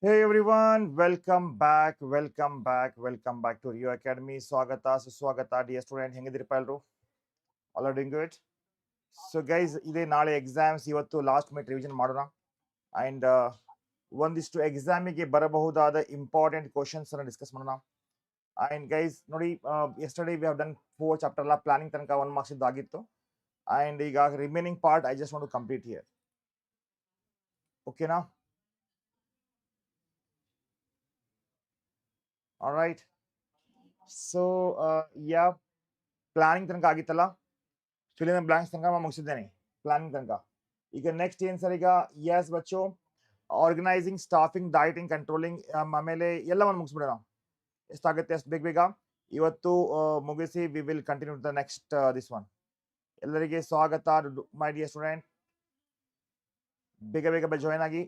Hey everyone, welcome back to Rio Academy. Swagata, Suswagata, dear student, ಹೆಂಗಿದಿರಪ್ಪ ಎಲ್ಲರೂ? All are doing good. So guys, ಇದೇ ನಾಳೆ exams ಇವತ್ತು last minute revision ಮಾಡೋಣ and ಒಂದಿಷ್ಟು ಎಕ್ಸಾಮಿಗೆ ಬರಬಹುದಾದ ಇಂಪಾರ್ಟೆಂಟ್ ಕ್ವಶನ್ಸ್ ಅನ್ನು ಡಿಸ್ಕಸ್ ಮಾಡೋಣ. ಅಂಡ್ ಗೈಸ್ ನೋಡಿ, yesterday we have done 4 chapter ಎಲ್ಲ ಪ್ಲಾನಿಂಗ್ ತನಕ 1 ಮಾರ್ಕ್ಸ್ ಇದ್ದಾಗಿತ್ತು. ಅಂಡ್ ಈಗ remaining part I just want to complete here. ಓಕೆನಾ? All right. So yeah planning ತನಕ ಆಗಿತ್ತಲ್ಲ, ಫಿಲ್ ಇನ್ ದ ಬ್ಲಾಂಕ್ಸ್ ತನಕ ಮುಗಿಸಿದ್ದೇನೆ ಪ್ಲಾನಿಂಗ್ ತನಕ. ಈಗ ನೆಕ್ಸ್ಟ್ ಏನು ಸರ್? ಈಗ ಎಸ್ ಬಚ್ಚು, ಆರ್ಗನೈಸಿಂಗ್, ಸ್ಟಾಫಿಂಗ್, ಡೈಟಿಂಗ್, ಕಂಟ್ರೋಲಿಂಗ್, ಆಮೇಲೆ ಎಲ್ಲವನ್ನು ಮುಗಿಸ್ಬಿಡೋಣ. ಎಷ್ಟಾಗುತ್ತೆ ಅಷ್ಟು ಬೇಗ ಬೇಗ ಇವತ್ತು ಮುಗಿಸಿ we will continue the next this one. ಎಲ್ಲರಿಗೆ ಸ್ವಾಗತ ಮೈ ಡಿಯರ್ ಸ್ಟೂಡೆಂಟ್. ಬೇಗ ಬೇಗ ಜಾಯ್ನ್ ಆಗಿ.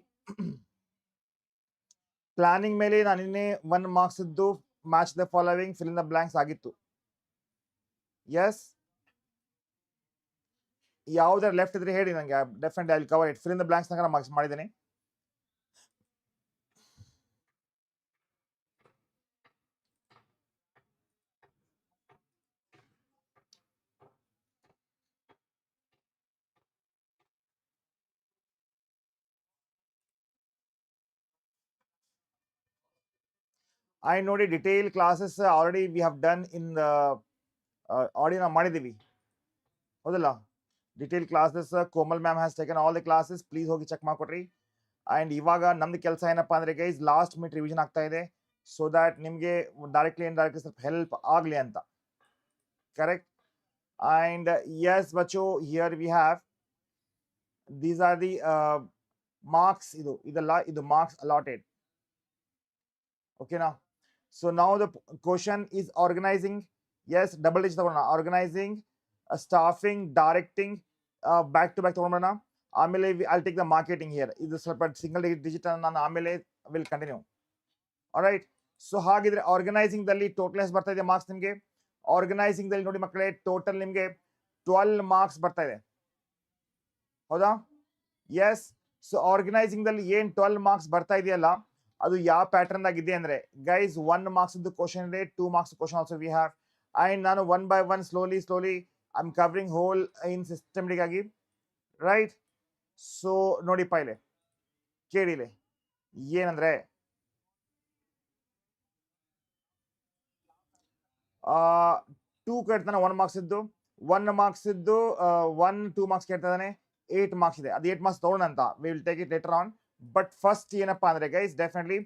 ಪ್ಲಾನಿಂಗ್ ಮೇಲೆ ನಾನು ನಿನ್ನೆ 1 ಮಾರ್ಕ್ಸ್ ಇದ್ದು match the following, fill in the blanks ಆಗಿತ್ತು. ಎಸ್, ಯಾವ್ದಾರು ಲೆಫ್ಟ್ ಇದ್ರೆ ಹೇಳಿ ನನಗೆ, definitely I will cover it. Fill in the blanks ತನಕ ಮಾರ್ಕ್ಸ್ ಮಾಡಿದ್ದೇನೆ. I know the detailed classes already we have done in the already ನಾವು ಮಾಡಿದ್ದೀವಿ, ಹೌದಲ್ಲ? Detail classes Komal ma'am has taken all the classes. Please ಹೋಗಿ check ಮಾಡ್ಕೊಡ್ರಿ. And ಇವಾಗ ನಮ್ದು ಕೆಲಸ ಏನಪ್ಪಾ ಅಂದ್ರೆ ಗೈಸ್, ಲಾಸ್ಟ್ ಮಿನಿಟ್ ರಿವಿಷನ್ ಆಗ್ತಾ ಇದೆ, ಸೊ ದ್ಯಾಟ್ ನಿಮಗೆ ಡೈರೆಕ್ಟ್ಲಿ ಇಂಡೈರೆಕ್ಟ್ಲಿ ಸ್ವಲ್ಪ ಹೆಲ್ಪ್ ಆಗಲಿ ಅಂತ. ಕರೆಕ್ಟ್? ಅಂಡ್ ಎಸ್ ಬಚ್ಚು, here we have these are the marks. ಇದೆಲ್ಲ ಇದು ಮಾರ್ಕ್ಸ್ ಅಲಾಟೆಡ್. ಓಕೆನಾ? So now the question is organizing. Yes, double digit ತಗೊಳ್ಳೋಣ. Organizing, staffing, directing, back to back ತಗೊಳ್ಳೋಣ. ಆಮೇಲೆ I'll take the marketing here. ಇದು ಸ್ವಲ್ಪ single digit ನಾನು ಆಮೇಲೆ ವಿಲ್ ಕಂಟಿನ್ಯೂ. ಆಲ್ರೈಟ್. ಸೊ ಹಾಗಿದ್ರೆ ಆರ್ಗನೈಸಿಂಗ್ ದಲ್ಲಿ ಟೋಟಲ್ ಎಷ್ಟು ಬರ್ತಾ ಇದೆ ಮಾರ್ಕ್ಸ್ ನಿಮಗೆ? ಆರ್ಗನೈಸಿಂಗ್ ದಲ್ಲಿ ನೋಡಿ ಮಕ್ಕಳೇ, ಟೋಟಲ್ ನಿಮಗೆ 12 ಮಾರ್ಕ್ಸ್ ಬರ್ತಾ ಇದೆ, ಹೌದಾ? ಎಸ್. ಸೊ ಆರ್ಗನೈಸಿಂಗ್ ದಲ್ಲಿ ಏನ್ 12 ಮಾರ್ಕ್ಸ್ ಬರ್ತಾ ಇದೆಯಲ್ಲ, ಅದು ಯಾವ ಪ್ಯಾಟರ್ನ್ ಆಗಿದೆ ಅಂದ್ರೆ ಗೈಸ್, 1 ಮಾರ್ಕ್ಸ್ ಕ್ವಶನ್ ಇದೆ, 2 marks question also we have. And ನಾನು 1 by 1 slowly I am covering whole in systematic ಆಗಿ, ರೈಟ್? ಸೊ ನೋಡಿಪ್ಪ, ಇಲ್ಲಿ ಕೇಳಿಲೆ ಏನಂದ್ರೆ, 2 ಕೇಳ್ತಾನೆ 1 ಮಾರ್ಕ್ಸ್ ಇದ್ದು, 1 ಮಾರ್ಕ್ಸ್ ಇದ್ದು 2 ಮಾರ್ಕ್ಸ್ ಕೇಳ್ತಾನೆ, 8 ಮಾರ್ಕ್ಸ್ ಇದೆ. ಅದು 8 ಮಾರ್ಕ್ಸ್ ತಗೊಳ್ಳೋಣ ಅಂತ, we will take it later on. But first ಏನಪ್ಪಾ ಅಂದ್ರೆ guys, definitely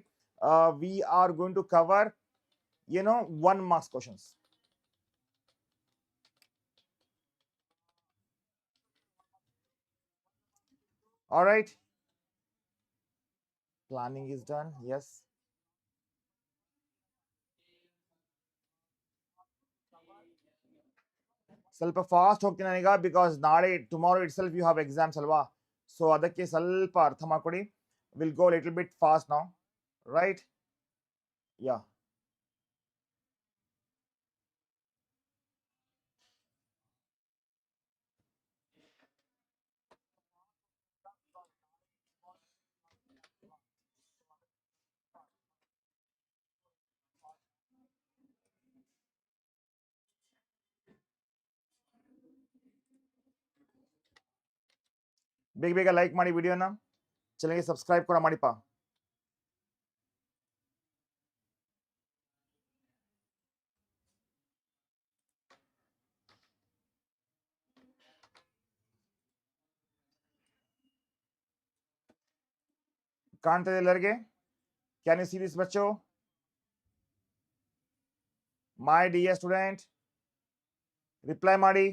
we are going to cover 1 marks questions. All right, planning is done. Yes, ಸ್ವಲ್ಪ ಫಾಸ್ಟ್ ಹೋಗ್ತೀನಿ ನಾನೀಗ, ಬಿಕಾಸ್ ನಾಳೆ tomorrow itself you have exams ಅಲ್ವಾ? So ಅದಕ್ಕೆ ಸ್ವಲ್ಪ ಅರ್ಥ ಮಾಡ್ಕೊಡಿ. Will go little bit fast now, right? Yeah, ಬೇಗ ಬೇಗ ಲೈಕ್ ಮಾಡಿ ವಿಡಿಯೋನ, ಚಾನಲ್ಗೆ ಸಬ್ಸ್ಕ್ರೈಬ್ ಕೂಡ ಮಾಡಿಪ್ಪ. ಕಾಣ್ತದೆ ಎಲ್ಲರಿಗೆ? ಕ್ಯಾನ್ ಯು ಸಿ ದಿಸ್ ಬಚ್ಚೋ? ಮೈ ಡಿಯರ್ ಸ್ಟೂಡೆಂಟ್, ರಿಪ್ಲೈ ಮಾಡಿ.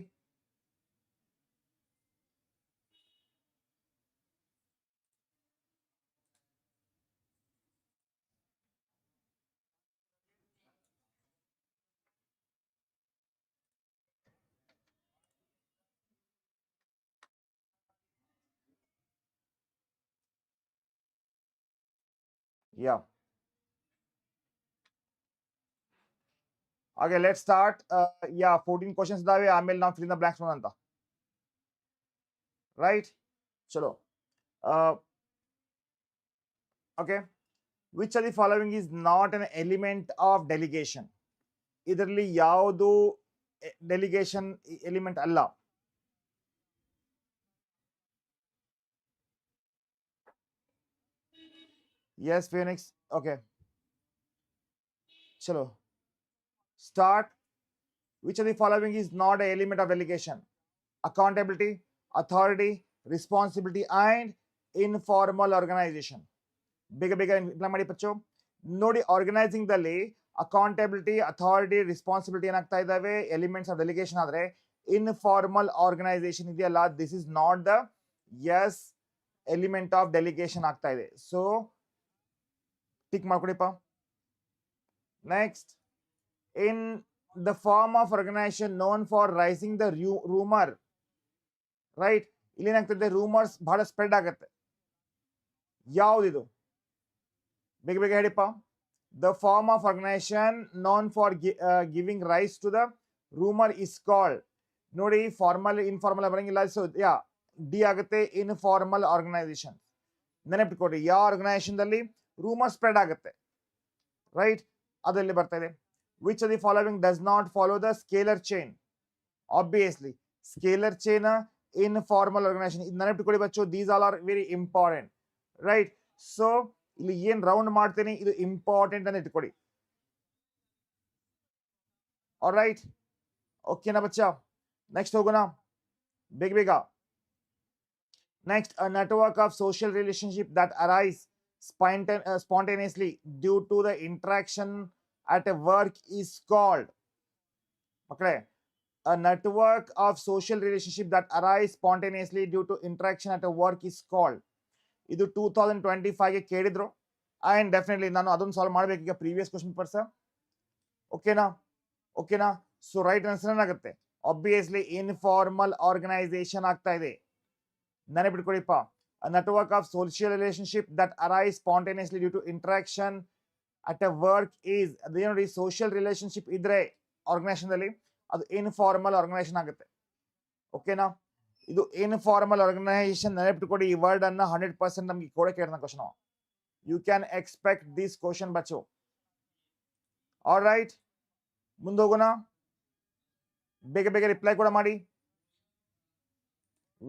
ಯಾ, ಹಾಗೆ ಲೆಟ್ ಸ್ಟಾರ್ಟ್. ಯಾ, 14 ಕ್ವಶನ್ಸ್ ಇದಾವೆ, ಆಮೇಲೆ ನಾವು ಫಿಲ್ ಇನ್ ದ ಬ್ಲಾಂಕ್ಸ್ ಅಂತ, ರೈಟ್? ಚಲೋ. Okay, which of the following is not an element of delegation? ಇದರಲ್ಲಿ ಯಾವುದು ಡೆಲಿಗೇಷನ್ ಎಲಿಮೆಂಟ್ ಅಲ್ಲ? Yes, Phoenix. Okay. Chalo. Start. Which of the following is not an element of delegation? Accountability, authority, responsibility, and informal organization. ಬೇಗ ಬೇಗ imply ಮಾಡಿ ಪಚ್ಚು. ನೋಡಿ, organising ದಲ್ಲಿ accountability, authority, responsibility ಏನಾಗ್ತಾ ಇದಾವೆ? Elements of delegation. ಆದ್ರೆ informal organisation ಇದೆಯಲ್ಲ, this is not the yes element of delegation ಆಗ್ತಾ ಇದೆ. ಸೊ ಟಿಕ್ ಮಾಡ್ಕೊಡಿಪ್ಪ. Next, in the form of organisation known for raising the rumour, right? ಇಲ್ಲಿ ಏನಾಗ್ತದೆ? ರೂಮರ್ಸ್ ಬಹಳ ಸ್ಪ್ರೆಡ್ ಆಗುತ್ತೆ. ಯಾವ್ದಿದು? ಬೇಗ ಬೇಗ ಹೇಳಿಪ್ಪ. The form of organisation known for giving rise to the rumour is called. ನೋಡಿ, ಫಾರ್ಮಲ್ ಇನ್ಫಾರ್ಮಲ್ ಬರಂಗಿಲ್ಲ. ಸೊ ಯಾ ಡಿ ಆಗುತ್ತೆ, ಇನ್ಫಾರ್ಮಲ್ ಆರ್ಗನೈಸೇಷನ್. ನೆನಪಿಟ್ಕೊಡ್ರಿ, ಯಾವ ಆರ್ಗನೈಸೇಷನ್ ದಲ್ಲಿ ರೂಮರ್ ಸ್ಪ್ರೆಡ್ ಆಗುತ್ತೆ, ರೈಟ್? ಅದರಲ್ಲಿ ಬರ್ತಾ ಇದೆ. Which of the following does not follow the scalar chain? Obviously scalar chain informal organisation. ಇದು ನೆನಪಿಟ್ಕೊಳ್ಳಿ ಬಚ್ಚು, these all are very important, right? So ಇಲ್ಲಿ ಏನ್ ರೌಂಡ್ ಮಾಡ್ತೇನೆ, ಇದು ಇಂಪಾರ್ಟೆಂಟ್ ಅಂತ ಇಟ್ಕೊಳ್ಳಿ. ಆಲ್ರೈಟ್, ಓಕೆನಾ ಬಚ್ಚ? ನೆಕ್ಸ್ಟ್ ಹೋಗೋಣ ಬೇಗ ಬೇಗ. Next, a network of social relationship that arise spontaneously due to the interaction at a work is called. ಮಕ್ಕಳೇ, a network of social relationship that arise spontaneously due to interaction at a work is called. ಇದು 2025ಗೆ ಕೇಳಿದ್ರು. And definitely ನಾನು ಅದನ್ನು solve ಮಾಡಬೇಕು ಈಗ, previous question papers. ಓಕೆನಾ? ಓಕೆನಾ? So right answer ಏನಾಗುತ್ತೆ? ಆಬ್ವಿಯಸ್ಲಿ ಇನ್ಫಾರ್ಮಲ್ ಆರ್ಗನೈಸೇಷನ್ ಆಗ್ತಾ ಇದೆ. ನೆನಪಿಟ್ಕೊಳ್ಳಿಪ್ಪ, a network of social relationship that arise spontaneously due to interaction at a work is. ಅದೇನೋಡಿ, ಸೋಷಿಯಲ್ ರಿಲೇಶನ್ಶಿಪ್ ಇದ್ರೆ ಆರ್ಗನೈಸೇಷನ್ ಅಲ್ಲಿ ಅದು ಇನ್ಫಾರ್ಮಲ್ ಆರ್ಗನೈಸೇಷನ್ ಆಗುತ್ತೆ. ಓಕೆನಾ? ಇದು ಇನ್ಫಾರ್ಮಲ್ ಆರ್ಗನೈಸೇಷನ್. ನೆನಪಿಟ್ಕೊಡಿ, ಈ ವರ್ಡ್ ಅನ್ನ 100% ನಮ್ಗೆ ಕೂಡ ಕೇಳಿದ question. You can expect this question ಬಚ್ಚು. ಆಲ್ ರೈಟ್, ಮುಂದೋಗೋಣ. ಬೇಗ ಬೇಗ ರಿಪ್ಲೈ ಕೂಡ ಮಾಡಿ.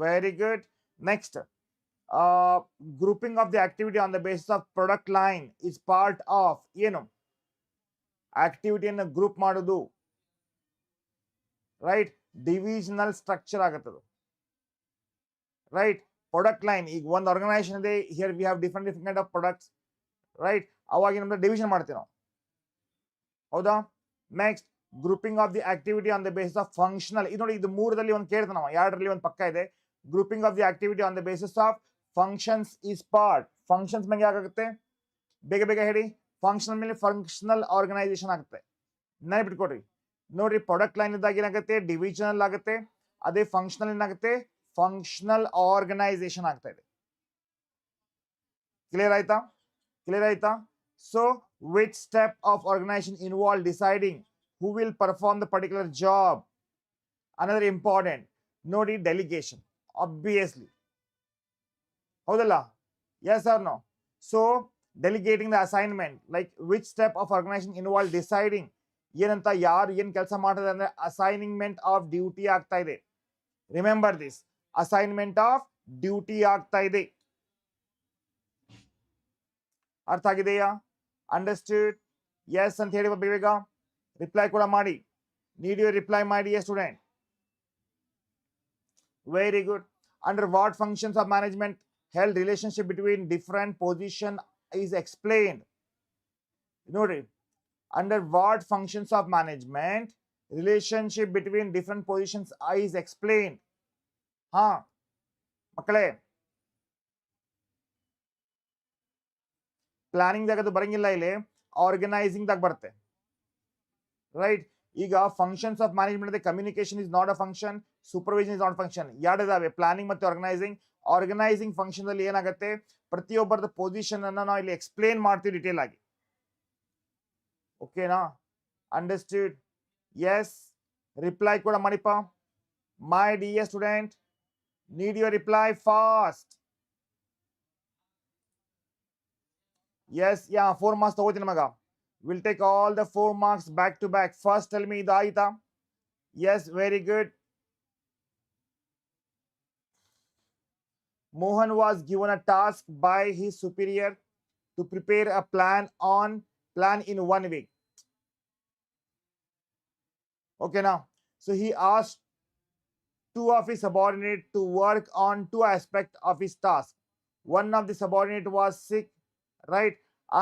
Very good. Next, grouping of the activity on the basis of product line is part of. ಏನು? ಆಕ್ಟಿವಿಟಿಯನ್ನು ಗ್ರೂಪ್ ಮಾಡೋದು, ರೈಟ್? ಡಿವಿಷನಲ್ ಸ್ಟ್ರಕ್ಚರ್ ಆಗುತ್ತದು, ರೈಟ್? ಪ್ರಾಡಕ್ಟ್ ಲೈನ್, ಈಗ ಒಂದು ಆರ್ಗನೈಸೇಷನ್ ಇದೆ, here we have different different kind of products, right? ಅವಾಗ ನಮ್ದು division ಮಾಡ್ತೀವಿ ನಾವು, ಹೌದಾ? Next, grouping of the activity on the basis of functional. ಇದು ನೋಡಿ, ಇದು ಮೂರರಲ್ಲಿ ಒಂದು ಕೇಳ್ತಾನೆ ನಾವು, ಎರಡರಲ್ಲಿ ಒಂದು ಪಕ್ಕ ಇದೆ. Grouping of the activity on the basis of functions is part. Functions ಮೇಲೆ ಯಾಕಾಗುತ್ತೆ? ಬೇಗ ಬೇಗ ಹೇಳಿ. ಫಂಕ್ಷನಲ್ ಮೇಲೆ ಫಂಕ್ಷನಲ್ ಆರ್ಗನೈಸೇಷನ್ ಆಗುತ್ತೆ. ನೆನಪಿಟ್ಕೊಡ್ರಿ. ನೋಡ್ರಿ, ಪ್ರಾಡಕ್ಟ್ ಲೈನ್ ಇದ್ದಾಗ ಏನಾಗುತ್ತೆ? ಡಿವಿಷನಲ್ ಆಗುತ್ತೆ. ಅದೇ ಫಂಕ್ಷನಲ್ ಏನಾಗುತ್ತೆ? ಫಂಕ್ಷನಲ್ ಆರ್ಗನೈಸೇಷನ್ ಆಗ್ತಾ ಇದೆ. ಕ್ಲಿಯರ್ ಆಯ್ತಾ? ಕ್ಲಿಯರ್ ಆಯ್ತಾ? So which step of organization involve deciding who will perform the particular job? Another important. ನೋಡಿ, ಡೆಲಿಗೇಷನ್ obviously, ಹೌದಲ್ಲ? yes or no? so delegating the assignment, like which step of organization involve deciding ಏನಂತ, ಯಾರು ಏನ್ ಕೆಲಸ ಮಾಡ್ತಾರೆ ಅಂದ್ರೆ assignment of duty ಆಗ್ತಾ ಇದೆ. Remember this, assignment of duty ಆಗ್ತಾ ಇದೆ. ಅರ್ಥ ಆಗಿದೆಯಾ? ಅಂಡರ್ಸ್ಟ್ಯೂಡ್? ಎಸ್ ಅಂತ ಹೇಳಿ ಬೇಗ ರಿಪ್ಲೈ ಕೂಡ ಮಾಡಿ. ನೀಡ್ ಯು ರಿಪ್ಲೈ ಮಾಡಿ student. Very good. Under what functions of management held relationship between different position is explained? ನೋಡ್ರಿ, under what functions of management relationship between different positions is explained? ಹಾ ಮಕ್ಕಳೇ, planning ದಾಗ ಅದು ಬರಂಗಿಲ್ಲ, ಇಲ್ಲಿ ಆರ್ಗನೈಸಿಂಗ್ ದಾಗ ಬರುತ್ತೆ, ರೈಟ್? ಈಗ functions of management communication is not a function, supervision is not function. ಎರಡಿದಾವೆ, ಪ್ಲಾನಿಂಗ್ ಮತ್ತೆ ಆರ್ಗನೈಸಿಂಗ್. ಆರ್ಗನೈಸಿಂಗ್ ಫಂಕ್ಷನ್ ಅಲ್ಲಿ ಏನಾಗುತ್ತೆ? ಪ್ರತಿಯೊಬ್ಬರದ ಪೊಸಿಷನ್ ಅನ್ನ ನಾವು ಇಲ್ಲಿ ಎಕ್ಸ್ಪ್ಲೇನ್ ಮಾಡ್ತೀವಿ ಡಿಟೇಲ್ ಆಗಿ. ಓಕೆನಾ? ಅಂಡರ್ಸ್ಟ್ಯೂಡ್? ಎಸ್. ರಿಪ್ಲೈ ಕೂಡ ಮಾಡಿಪ್ಪ. My dear student, need your reply fast. Yes, yeah, 4 marks ತಗೋತೀನಿ ಮಗ. We'll take all the 4 marks back to back. First tell me ಇದು ಆಯ್ತಾ? Yes, very good. Mohan was given a task by his superior to prepare a plan in 1 week. Okay, now, so he asked two of his subordinates to work on two aspects of his task. One of the subordinate was sick, right,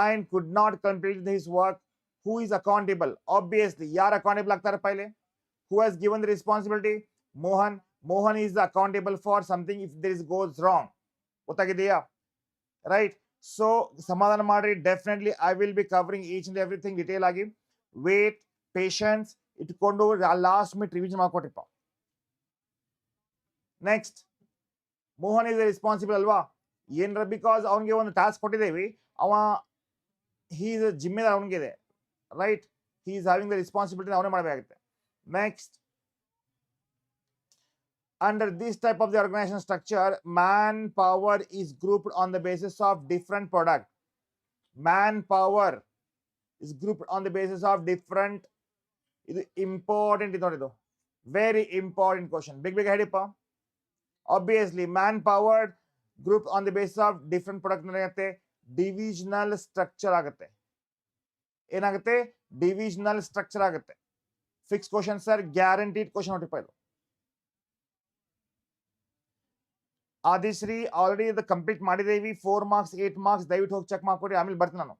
and could not complete his work. Who is accountable? Obviously, yaar accountable agtare pehle? Who has given the responsibility? Mohan. Mohan is accountable for something if this goes wrong. Gottagideya? Right? So, samadhana madri, definitely I will be covering each and everything detail agi. Wait, patience, itkondu last minute revision ಮಾಡ್ಕೊಟ್ಟಿಪ್ಪ. Next, Mohan is responsible ಅಲ್ವಾ? ಏನ್ರ because ಅವನಿಗೆ ಒಂದು task ಕೊಟ್ಟಿದ್ದೇವೆ, ಅವ he is ಜಿಮ್ಮೆದಾರ್ ಅವನಿಗೆ, right? He is having the responsibility, ಅವನೇ ಮಾಡಬೇಕಾಗುತ್ತೆ. Next, under this type of the organization structure, manpower is grouped on the basis of different product. Manpower is grouped on the basis of different. ಇದು important, ಇದು ನೋಡಿದ್ದು very important question. ಬಿಗ್ ಹೇಳಿಪ್ಪ. Obviously, manpower grouped on the basis of different product ಏನಾಗುತ್ತೆ? Divisional structure ಆಗುತ್ತೆ. ಏನಾಗುತ್ತೆ? Divisional structure ಆಗುತ್ತೆ. Fix question sir, guaranteed question ನೋಟಿಪ್ಪ ಇದು. ಆದಿಶ್ರೀ ಆಲ್ರೆಡಿ ಇದು ಕಂಪ್ಲೀಟ್ ಮಾಡಿದ್ದೇವೆ. 4 marks 8 marks ದಯವಿಟ್ಟು ಹೋಗಿ ಚೆಕ್ ಮಾಡ್ಕೊಡಿ, ಆಮೇಲೆ ಬರ್ತೀನಿ ನಾನು.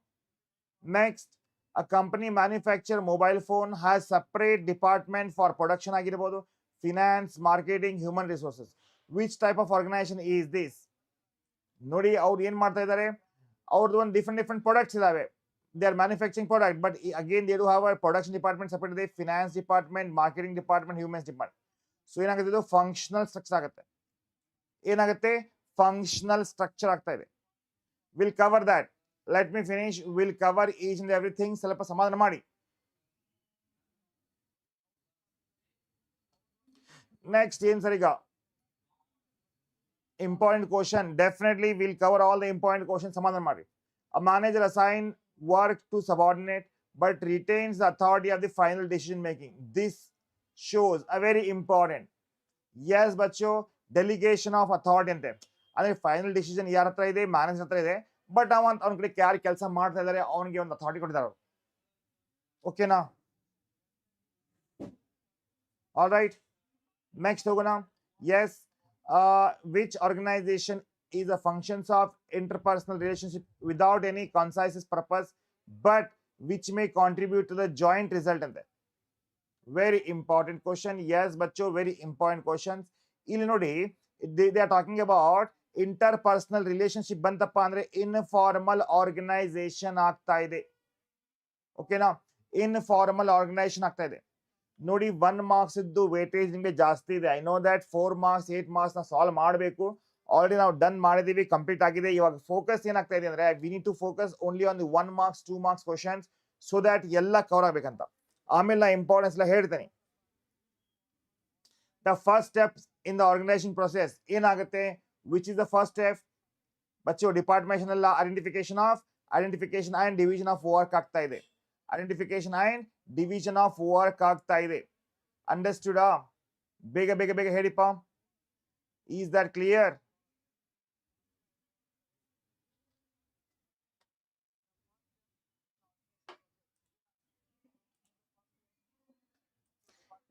Next, a company manufacture mobile phone has separate department for production ಆಗಿರಬಹುದು, finance, marketing, human resources. Which type of organization is this? ನೋಡಿ ಅವ್ರು ಏನ್ ಮಾಡ್ತಾ ಇದ್ದಾರೆ, ಅವ್ರದ್ದು ಒಂದು ಡಿಫ್ರೆಂಟ್ ಪ್ರಾಡಕ್ಟ್ಸ್ ಇದಾವೆ. They are manufacturing product, but again they do have a production department separate ಇದೆ, finance department, marketing department, humans department. So ಏನಾಗುತ್ತೆ, ಇದು ಫಂಕ್ಷನಲ್ ಸ್ಟ್ರಕ್ಚರ್ ಆಗುತ್ತೆ. ಏನಾಗುತ್ತೆ? ಫಂಕ್ಷನಲ್ ಸ್ಟ್ರಕ್ಚರ್ ಆಗ್ತಾ ಇದೆ. Will cover that. Let me finish. Will cover each and everything. ಸ್ವಲ್ಪ ಸಮಾಧಾನ ಮಾಡಿ. ನೆಕ್ಸ್ಟ್ ಏನ್ ಸರ್, ಈಗ important question. Definitely we'll cover all the important questions. Samadhan mari. A manager assign work to subordinate but retains the authority of the final decision making. This shows a very important. Yes bacho, delegation of authority ante. ಅಂದ್ರೆ final decision ಯಾರ ಹತ್ರ ಇದೆ? Manager ಹತ್ರ ಇದೆ. But ಅವನ ಕಡೆ ಯಾರು ಕೆಲಸ ಮಾಡ್ತಾ ಇದ್ದಾರೆ ಅವನಿಗೆ ಒಂದು ಅಥಾರಿಟಿ ಕೊಟ್ಟಿದ್ದಾರೆ. ಓಕೆನಾ? ಆಲ್ ರೈಟ್, ನೆಕ್ಸ್ಟ್ ಹೋಗೋಣ. Yes, which organization is a functions of interpersonal relationship without any concise purpose but which may contribute to the joint result ante. Very important question. Yes bacho, very important questions. ಇಲ್ಲಿ ನೋಡಿ, they are talking about interpersonal relationship ಬಂತಪ್ಪ ಅಂದ್ರೆ informal organisation ಆಗ್ತಾ ಇದೆ. ಓಕೆನಾ? Informal organisation ಆಗ್ತಾ ಇದೆ. ನೋಡಿ, 1 marks ಇದ್ದು ವೇಟೇಜ್ ನಿಮಗೆ ಜಾಸ್ತಿ ಇದೆ. I know that 4 marks 8 marks ನ ಸಾಲ್ವ್ ಮಾಡಬೇಕು. ಆಲ್ರೆಡಿ ನಾವು ಡನ್ ಮಾಡಿದೀವಿ, ಕಂಪ್ಲೀಟ್ ಆಗಿದೆ. ಇವಾಗ ಫೋಕಸ್ ಏನಾಗ್ತಾ ಇದೆ ಅಂದ್ರೆ, we need to focus only on the 1 marks 2 marks questions, so that ಎಲ್ಲ ಕವರ್ ಆಗ್ಬೇಕಂತ. ಆಮೇಲೆ ನಾ ಇಂಪಾರ್ಟೆನ್ಸ್ ಎಲ್ಲ ಹೇಳ್ತೇನೆ. The first steps in the organisation process ಏನಾಗುತ್ತೆ? Which is the first step ಬಚ್ಚೋ? ಡಿಪಾರ್ಟ್ಮೆಂಟ್ ಎಲ್ಲ identification and division of work ಆಗ್ತಾ ಇದೆ. Identification and division of work ಆಗ್ತಾ ಇದೆ. ಅಂಡರ್ಸ್ಟುಡಾ? ಬೇಗ ಬೇಗ ಬೇಗ ಹೇಳಿಪ್ಪ. Is that clear?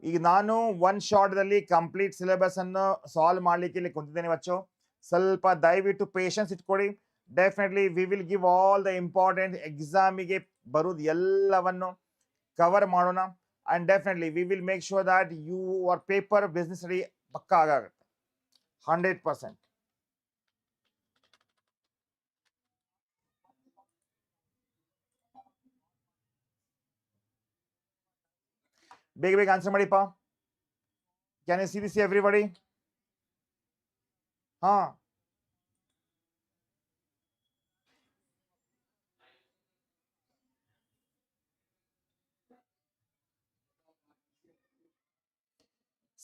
ಈಗ ನಾನು ಒನ್ ಶಾರ್ಟ್ ದಲ್ಲಿ ಕಂಪ್ಲೀಟ್ ಸಿಲೆಬಸ್ ಅನ್ನು ಸಾಲ್ವ್ ಮಾಡ್ಲಿಕ್ಕೆ ಇಲ್ಲಿ ಕುಂತಿದ್ದೇನೆ ಬಚ್ಚೋ. ಸ್ವಲ್ಪ ದಯವಿಟ್ಟು ಪೇಷನ್ಸ್ ಇಟ್ಕೊಡಿ. Definitely we will give all the important ಎಕ್ಸಾಮಿಗೆ ಬರುವುದು ಎಲ್ಲವನ್ನು ಕವರ್ ಮಾಡೋಣ. And definitely we will make sure that your paper business study ಪಕ್ಕ ಆಗುತ್ತೆ 100%. ಬೇಗ ಬೇಗ ಆನ್ಸರ್ ಮಾಡಿಪ್ಪ. Can you see this everybody? ಹಾ,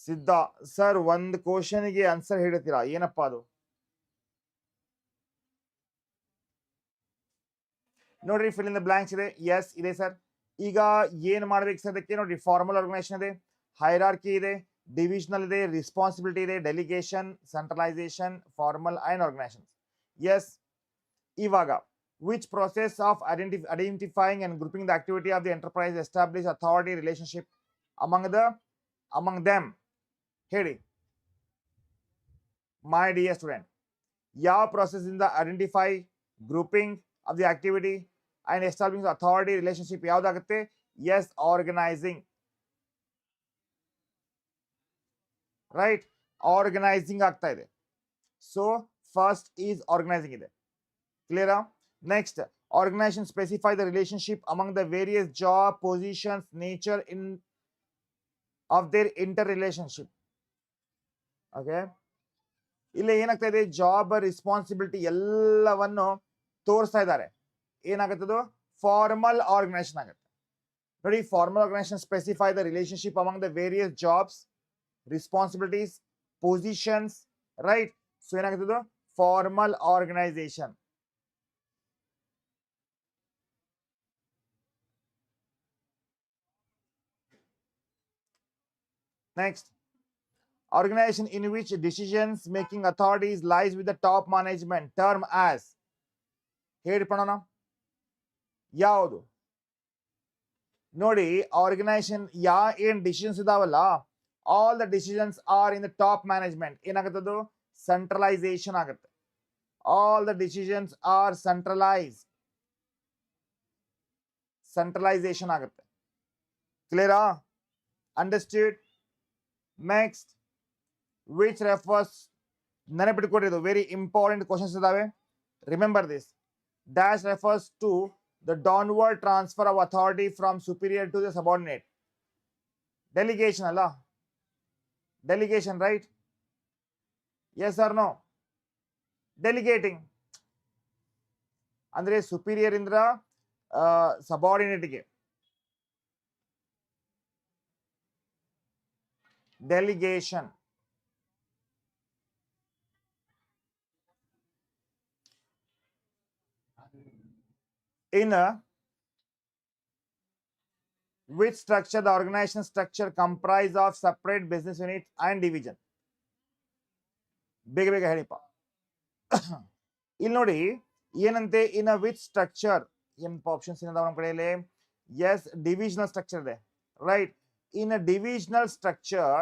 ಸಿದ್ಧ ಸರ್, ಒಂದು ಕ್ವಶನ್ಗೆ ಆನ್ಸರ್ ಹೇಳ್ತೀರಾ? ಏನಪ್ಪಾ ಅದು? ನೋಡ್ರಿ ಫಿಲ್ ಇನ್ ದ ಬ್ಲಾಂಕ್ಸ್ ಇದೆ. ಎಸ್ ಇದೆ ಸರ್. ಈಗ ಏನು ಮಾಡ್ಬೇಕು ಸರ್ ಅದಕ್ಕೆ? ನೋಡ್ರಿ ಫಾರ್ಮಲ್ ಆರ್ಗನೈಸೇಷನ್ ಇದೆ, ಹೈರಾರ್ಕಿ ಇದೆ, ಡಿವಿಷನಲ್ ಇದೆ, ರೆಸ್ಪಾನ್ಸಿಬಿಲಿಟಿ ಇದೆ, delegation, centralisation, formal and organisation. Yes. ಇವಾಗ which process of identifying and grouping the activity of the enterprise establish authority relationship among them? ಹೇಳಿ my dear student. ಯಾವ process ಇಂದ identify, grouping of the activity and establish authority relationship ಯಾವ್ದಾಗುತ್ತೆ? Yes, organising. Right, organising ಆಗ್ತಾ ಇದೆ. So first is organising ಇದೆ. ಕ್ಲಿಯರಾ? Next, organization specify the relationship among the various job positions, nature in of their interrelationship. Okay, ಇಲ್ಲಿ ಏನಾಗ್ತಾ ಇದೆ? Job responsibility ಎಲ್ಲವನ್ನು ತೋರಿಸ್ತಾ ಇದ್ದಾರೆ. ಏನಾಗುತ್ತದು? ಫಾರ್ಮಲ್ ಆರ್ಗನೈಸೇಷನ್ ಆಗುತ್ತೆ. ನೋಡಿ, formal organisation specify the relationship among the various jobs, responsibilities, positions. Right. So ಏನಾಗುತ್ತದು? Formal organisation. Next, organization in which decisions making authorities lies with the top management, term as. ಹೇಳಿ ಪಡೋಣ ಯಾವುದು? ನೋಡಿ, organisation ಏನ್ decisions ಇದಾವಲ್ಲ, all the decisions are in the top management. ಏನಾಗುತ್ತದು? Centralisation ಆಗುತ್ತೆ. All the decisions are centralisation ಆಗುತ್ತೆ. ಕ್ಲಿಯರಾ? Understood? Next, which refers, ನೆನಪಿಟ್ಕೊಂಡಿದ್ದು ವೆರಿ ಇಂಪಾರ್ಟೆಂಟ್ ಕ್ವಶನ್ಸ್ ಇದಾವೆ. Remember this. Dash refers to the downward transfer of authority from superior to the subordinate. Delegation ಅಲ್ಲ? Delegation, right? Yes or no? Delegating ಅಂದ್ರೆ superior ಇಂದ್ರ ಸಬಾರ್ಡಿನೇಟ್ಗೆ delegation. In which structure the organization structure comprise of separate business unit and division? ಬೇಗ ಬೇಗ ಹೇಳಿಪ್ಪ. ಇಲ್ಲಿ ನೋಡಿ ಏನಂತೆ, in which structure ಏನಪ್ಪ ಆಪ್ಷನ್ಸ್ ಏನದಾವ ನಮ್ಮ ಕಡೆಯಲ್ಲಿ? ಎಸ್, ಡಿವಿಷನಲ್ ಸ್ಟ್ರಕ್ಚರ್ ಇದೆ. Right. In a divisional structure,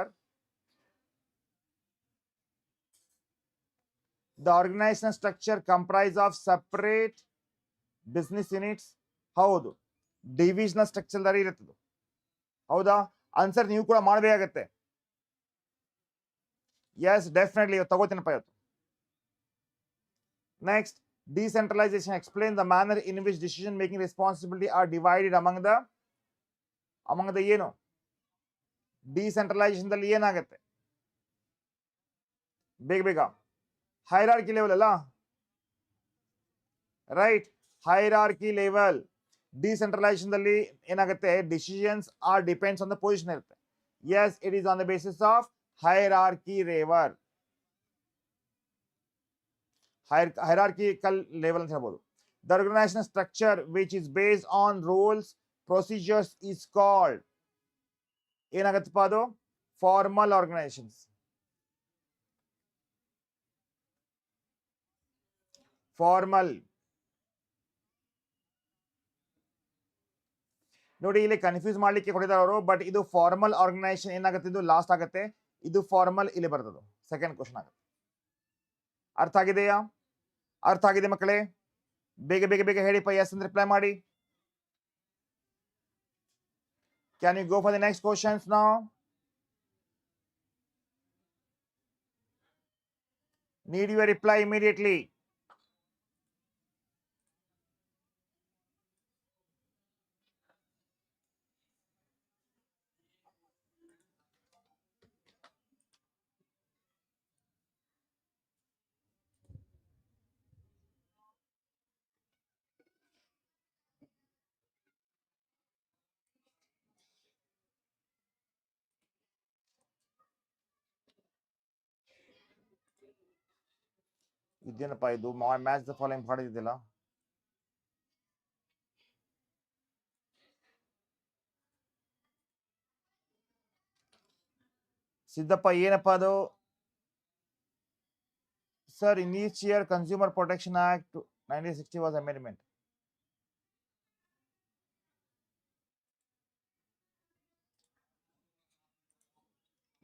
the organizational structure comprise of separate business units. ಹೌದು, ಡಿವಿಷನಲ್ ಸ್ಟ್ರಕ್ಚರ್ ದಾರಿ ಇರುತ್ತದೆ. ಹೌದಾ? ಆನ್ಸರ್ ನೀವು ಕೂಡ ಮಾಡಬೇಕಾಗತ್ತೆ. ಎಸ್, ಡೆಫಿನೆಟ್ಲಿ ತಗೋತೀನಪ್ಪ ಇವತ್ತು. Next, decentralization. Explain the manner in which decision making responsibility are divided among the ಏನು? Decentralisation ದಲ್ಲಿ ಏನಾಗುತ್ತೆ? ಬೇಗ ಬೇಗ. ಹೈರಾರ್ಕಿ ಲೆವೆಲ್ ಅಲ್ಲ? Right, hierarchy level. ಡಿಸೆಂಟ್ರಲೈಸೇಷನ್ ದಲ್ಲಿ ಏನಾಗುತ್ತೆ? Decisions are depends on the position ಇರುತ್ತೆ. Yes, it is on the basis of hierarchy level. Hierarchical level ಅಂತ ಹೇಳ್ಬೋದು. The organisation structure which is based on rules procedures is called. ಏನಾಗತ್ತಪ್ಪ ಅದು? Formal organisations. Formal. ನೋಡಿ, ಇಲ್ಲಿ confuse ಮಾಡ್ಲಿಕ್ಕೆ ಕೊಟ್ಟಿದ್ದಾರೆ ಅವರು, ಬಟ್ ಇದು ಫಾರ್ಮಲ್ ಆರ್ಗನೈಸೇಷನ್ ಏನಾಗುತ್ತೆ? ಇದು ಲಾಸ್ಟ್ ಆಗುತ್ತೆ. ಇದು ಫಾರ್ಮಲ್ ಇಲ್ಲಿ ಬರ್ತದೆ. ಸೆಕೆಂಡ್ ಕ್ವಶನ್ ಆಗುತ್ತೆ. ಅರ್ಥ ಆಗಿದೆಯಾ? ಅರ್ಥ ಆಗಿದೆ ಮಕ್ಕಳೇ? ಬೇಗ ಬೇಗ ಬೇಗ ಹೇಳಿಪ್ಪ. ಎಸ್ ಅಂತ ರಿಪ್ಲೈ ಮಾಡಿ. Can you go for the next questions now? Need your reply immediately. ಇದೇನಪ್ಪ ಇದು? ಮ್ಯಾಚ್ ದ ಫಾಲೋಯಿಂಗ್ ಮಾಡಿದಿಲ್ಲ. ಸಿದ್ದಪ್ಪ ಏನಪ್ಪ ಅದು sir? In each year consumer protection act 1960 was amendment.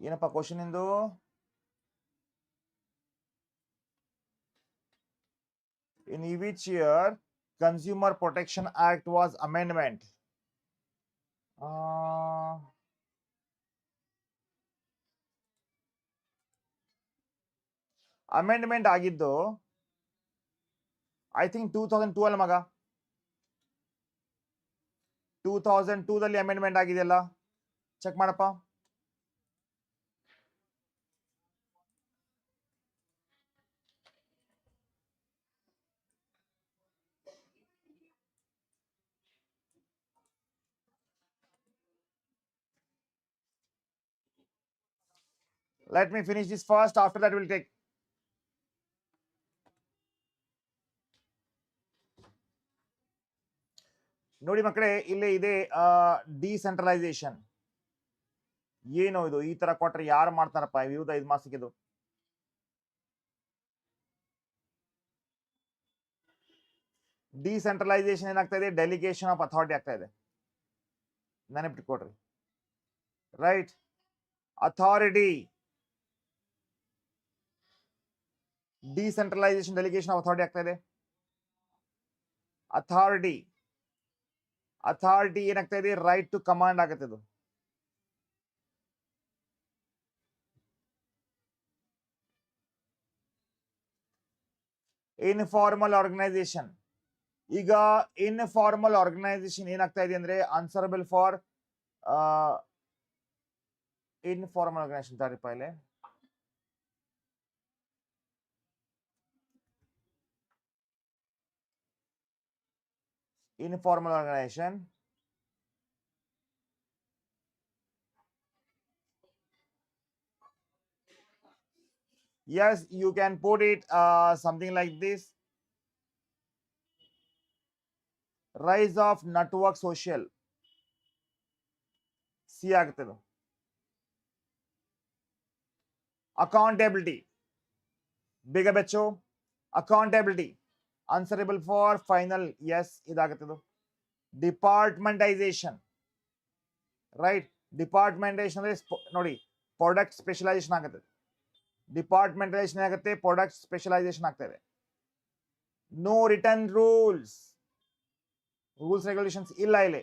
ಏನಪ್ಪ ಕ್ವಶನ್ ಇಂದು? In which year Consumer Protection Act was amendment? Amendment ಆಗಿದ್ದು I think 2002 ಅಲ್ಲ ಮಗ? 2002ದಲ್ಲಿ ಅಮೆಂಡ್ಮೆಂಟ್ ಆಗಿದೆಯಲ್ಲ, ಚೆಕ್ ಮಾಡಪ್ಪ. Let me finish this first. After that, we'll take. ನೋಡಿ ಮಕ್ಕಳೇ, ಇಲ್ಲೇ ಇದೆ ಡಿಸೆಂಟ್ರಲೈಸೇಷನ್. ಏನು ಇದು? ಈ ತರ ಕೊಟ್ರೆ ಯಾರು ಮಾಡ್ತಾರಪ್ಪ? ವಿರುದ್ಧ 5 ಮಾರ್ಕ್ಸ್ ಇದು. ಡಿಸೆಂಟ್ರಲೈಸೇಷನ್ ಏನಾಗ್ತಾ ಇದೆ? ಡೆಲಿಗೇಷನ್ ಆಫ್ ಅಥಾರಿಟಿ ಆಗ್ತಾ ಇದೆ. ನೆನಪಿಟ್ಕೊಡ್ರಿ. Right? Authority, decentralisation, delegation of authority ಆಗ್ತಾ ಇದೆ. ಅಥಾರಿಟಿ ಏನಾಗ್ತಾ ಇದೆ? ರೈಟ್ ಟು ಕಮಾಂಡ್ ಆಗುತ್ತೆ. ಇದು ಇನ್ಫಾರ್ಮಲ್ ಆರ್ಗನೈಸೇಷನ್. ಈಗ ಇನ್ಫಾರ್ಮಲ್ ಆರ್ಗನೈಸೇಷನ್ ಏನಾಗ್ತಾ ಇದೆ ಅಂದ್ರೆ ಆನ್ಸರಬಲ್ ಫಾರ್ ಇನ್ಫಾರ್ಮಲ್ ಆರ್ಗನೈಸೇಷನ್. ತಾರಿಪ್ಪ ಇಲ್ಲಿ informal organization. Yes, you can put it something like this. Rise of network social. C ಆಗುತ್ತೆ. ಅಕೌಂಟಬಿಲಿಟಿ, ಬೇಗ ಬೆಚ್ಚು. Accountability answerable for final. Yes, ಇದಾಗುತ್ತದೆ. ಡಿಪಾರ್ಟ್ಮೆಂಟೈಸೇಷನ್. ರೈಟ್? ಡಿಪಾರ್ಟ್ಮೆಂಟೇಷನ್ ಅಂದ್ರೆ ನೋಡಿ, ಪ್ರಾಡಕ್ಟ್ ಸ್ಪೆಷಲೈಸೇಷನ್ ಆಗುತ್ತೆ. ಡಿಪಾರ್ಟ್ಮೆಂಟೈಸೇಷನ್ ಆಗುತ್ತೆ, product specialisation ಆಗ್ತದೆ. ನೋ ರಿಟರ್ನ್ ರೂಲ್ಸ್ ರೆಗ್ಯುಲೇಷನ್ಸ್ ಇಲ್ಲ ಇಲ್ಲಿ.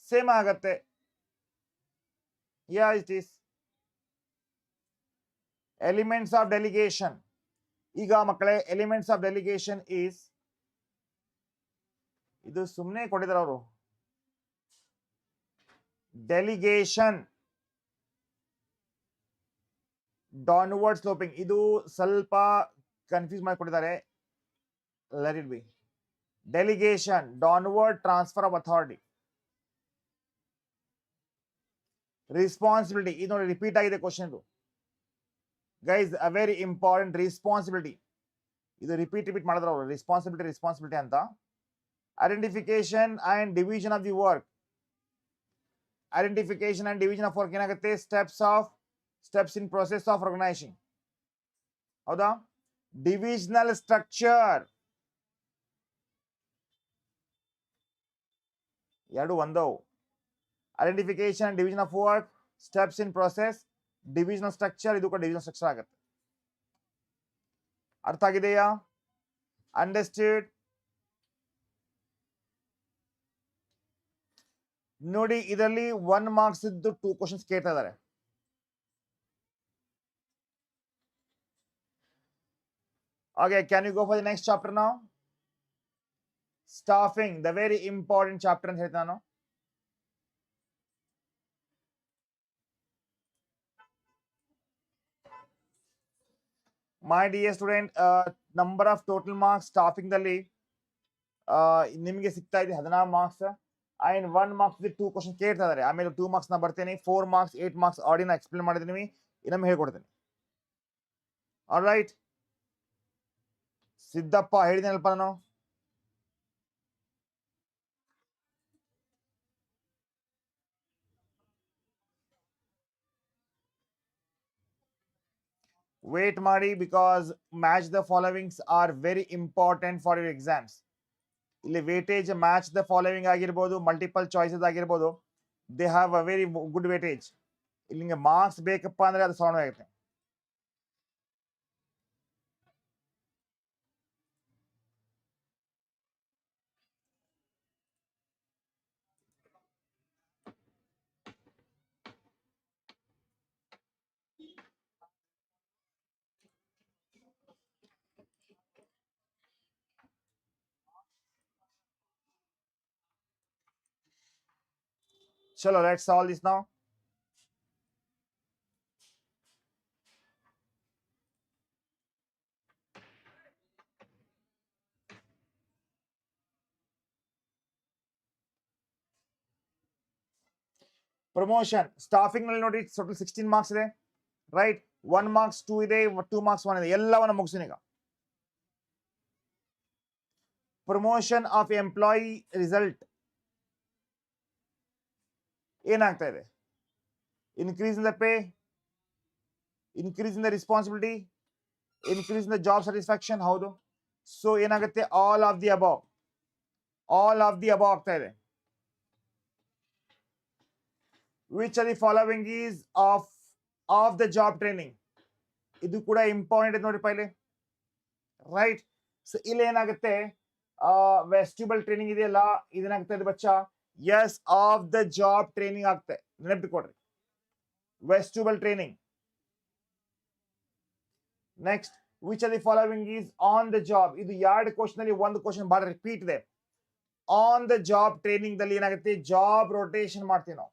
ಸೇಮ್ ಆಗತ್ತೆ. Yeah it is. Elements of delegation. ಈಗ ಮಕ್ಕಳೇ, ಎಲಿಮೆಂಟ್ಸ್ ಆಫ್ ಡೆಲಿಗೇಷನ್ ಈಸ್, ಇದು ಸುಮ್ಮನೆ ಕೊಟ್ಟಿದ್ದಾರೆ ಅವರು. ಡೆಲಿಗೇಷನ್ ಡೌನ್ವರ್ಡ್ ಸ್ಲೋಪಿಂಗ್, ಇದು ಸ್ವಲ್ಪ ಕನ್ಫ್ಯೂಸ್ ಮಾಡಿಕೊಟ್ಟಿದ್ದಾರೆ. Let it be. Delegation downward transfer of authority. Responsibility, ಇದು ನೋಡಿ ರಿಪೀಟ್ ಆಗಿದೆ ಕ್ವಶನ್. ಇದು guys a very important. Responsibility ಇದು ರಿಪೀಟ್ ಮಾಡಿದ್ರು ಅವರು. ರೆಸ್ಪಾನ್ಸಿಬಿಲಿಟಿ ಅಂತ. Identification and division of the work. Identification and division of work ಏನಾಗುತ್ತೆ? Steps in process of organisation. ಹೌದಾ? ಡಿವಿಷನಲ್ ಸ್ಟ್ರಕ್ಚರ್, ಎರಡು ಒಂದವು. Identification and division of work, steps in process, divisional structure. ಇದು ಕೂಡ ಡಿವಿಷನಲ್ ಸ್ಟ್ರಕ್ಚರ್ ಆಗುತ್ತೆ. ಅರ್ಥ ಆಗಿದೆಯಾ? ಅಂಡರ್ಸ್ಟ್ಯಾಂಡ್? ನೋಡಿ, ಇದರಲ್ಲಿ 1 ಮಾರ್ಕ್ಸ್ ಇದ್ದು 2 ಕ್ವಶನ್ಸ್ ಕೇಳ್ತಾ ಇದ್ದಾರೆ. Okay, can you go for the next chapter now? Staffing, the very important chapter ಅಂತ ಹೇಳ್ತೀನಿ ನಾನು. My dear student, number of total marks staffing ದಲ್ಲಿ ನಿಮಗೆ ಸಿಗ್ತಾ ಇದೆ 16 ಮಾರ್ಕ್ಸ್. ಅಂಡ್ 1 ಮಾರ್ಕ್ಸ್ 2 ಕ್ವಶನ್ ಕೇಳ್ತಾ ಇದ್ದಾರೆ. ಆಮೇಲೆ 2 ಮಾರ್ಕ್ಸ್ ನ ಬರ್ತೇನೆ. 4 ಮಾರ್ಕ್ಸ್ 8 ಮಾರ್ಕ್ಸ್ ಆಡಿನ ಎಕ್ಸ್ಪ್ಲೇನ್ ಮಾಡಿದ್ದೀನಿ, ಇನ್ನೊಮ್ಮೆ ಹೇಳ್ಕೊಡ್ತೇನೆ. All right? ಸಿದ್ದಪ್ಪ ಹೇಳಿದೇನಲ್ಪ ನಾನು. wait ಮಾಡಿ because match the followings are very important for your exams. ಇಲ್ಲಿ ವೇಟೇಜ್ ಮ್ಯಾಚ್ ದ ಫಾಲೋವಿಂಗ್ ಆಗಿರ್ಬೋದು, ಮಲ್ಟಿಪಲ್ ಚಾಯ್ಸಸ್ ಆಗಿರ್ಬೋದು, they have a very good weightage. ಇಲ್ಲಿ ನಿಮಗೆ ಮಾರ್ಕ್ಸ್ ಬೇಕಪ್ಪ ಅಂದ್ರೆ ಅದು ಸಾಲ್ವ್ ಆಗುತ್ತೆ. Chalo, let's solve this now. Promotion staffing ನಲ್ಲಿ ನೋಡಿ ಟೋಟಲ್ 16 ಮಾರ್ಕ್ಸ್ ಇದೆ, ರೈಟ್. 1 ಮಾರ್ಕ್ಸ್ 2 ಇದೆ, 2 ಮಾರ್ಕ್ಸ್ 1 ಇದೆ, ಎಲ್ಲವನ್ನ ಮುಗಿಸ್ತೀನಿ ಈಗ. ಪ್ರಮೋಷನ್ ಆಫ್ ಎಂಪ್ಲಾಯಿ ರಿಸಲ್ಟ್ ಏನಾಗ್ತಾ ಇದೆ? Increase in the pay, increase in the responsibility, increase in the job satisfaction. ಹೌದು. ಸೊ ಏನಾಗುತ್ತೆ? All of the above, all of the above ಆಗ್ತಾ ಇದೆ. Which are the following is of the job training. ಇದು ಕೂಡ important ಇದೆ ನೋಡ್ರಿಪ್ಪ ಇಲ್ಲಿ, right. So ಇಲ್ಲಿ ಏನಾಗುತ್ತೆ? ವೆಸ್ಟಿಬಲ್ ಟ್ರೈನಿಂಗ್ ಇದೆಯಲ್ಲ, ಇದೇನಾಗ್ತಾ ಇದೆ ಬಚ್ಚ? Yes, of the job training ಆಗ್ತದೆ, ನೆನಪಿಟ್ಕೊಡ್ರಿ. Vestibule training. Next, which are the following is on the job. ಇದು 2 ಕ್ವಶನ್ ಅಲ್ಲಿ 1 ಕ್ವಶನ್ ಬಹಳ ರಿಪೀಟ್ ಇದೆ. ಆನ್ ದ ಜಾಬ್ ಟ್ರೈನಿಂಗ್ ದಲ್ಲಿ ಏನಾಗುತ್ತೆ? ಜಾಬ್ ರೊಟೇಷನ್ ಮಾಡ್ತೀವಿ ನಾವು,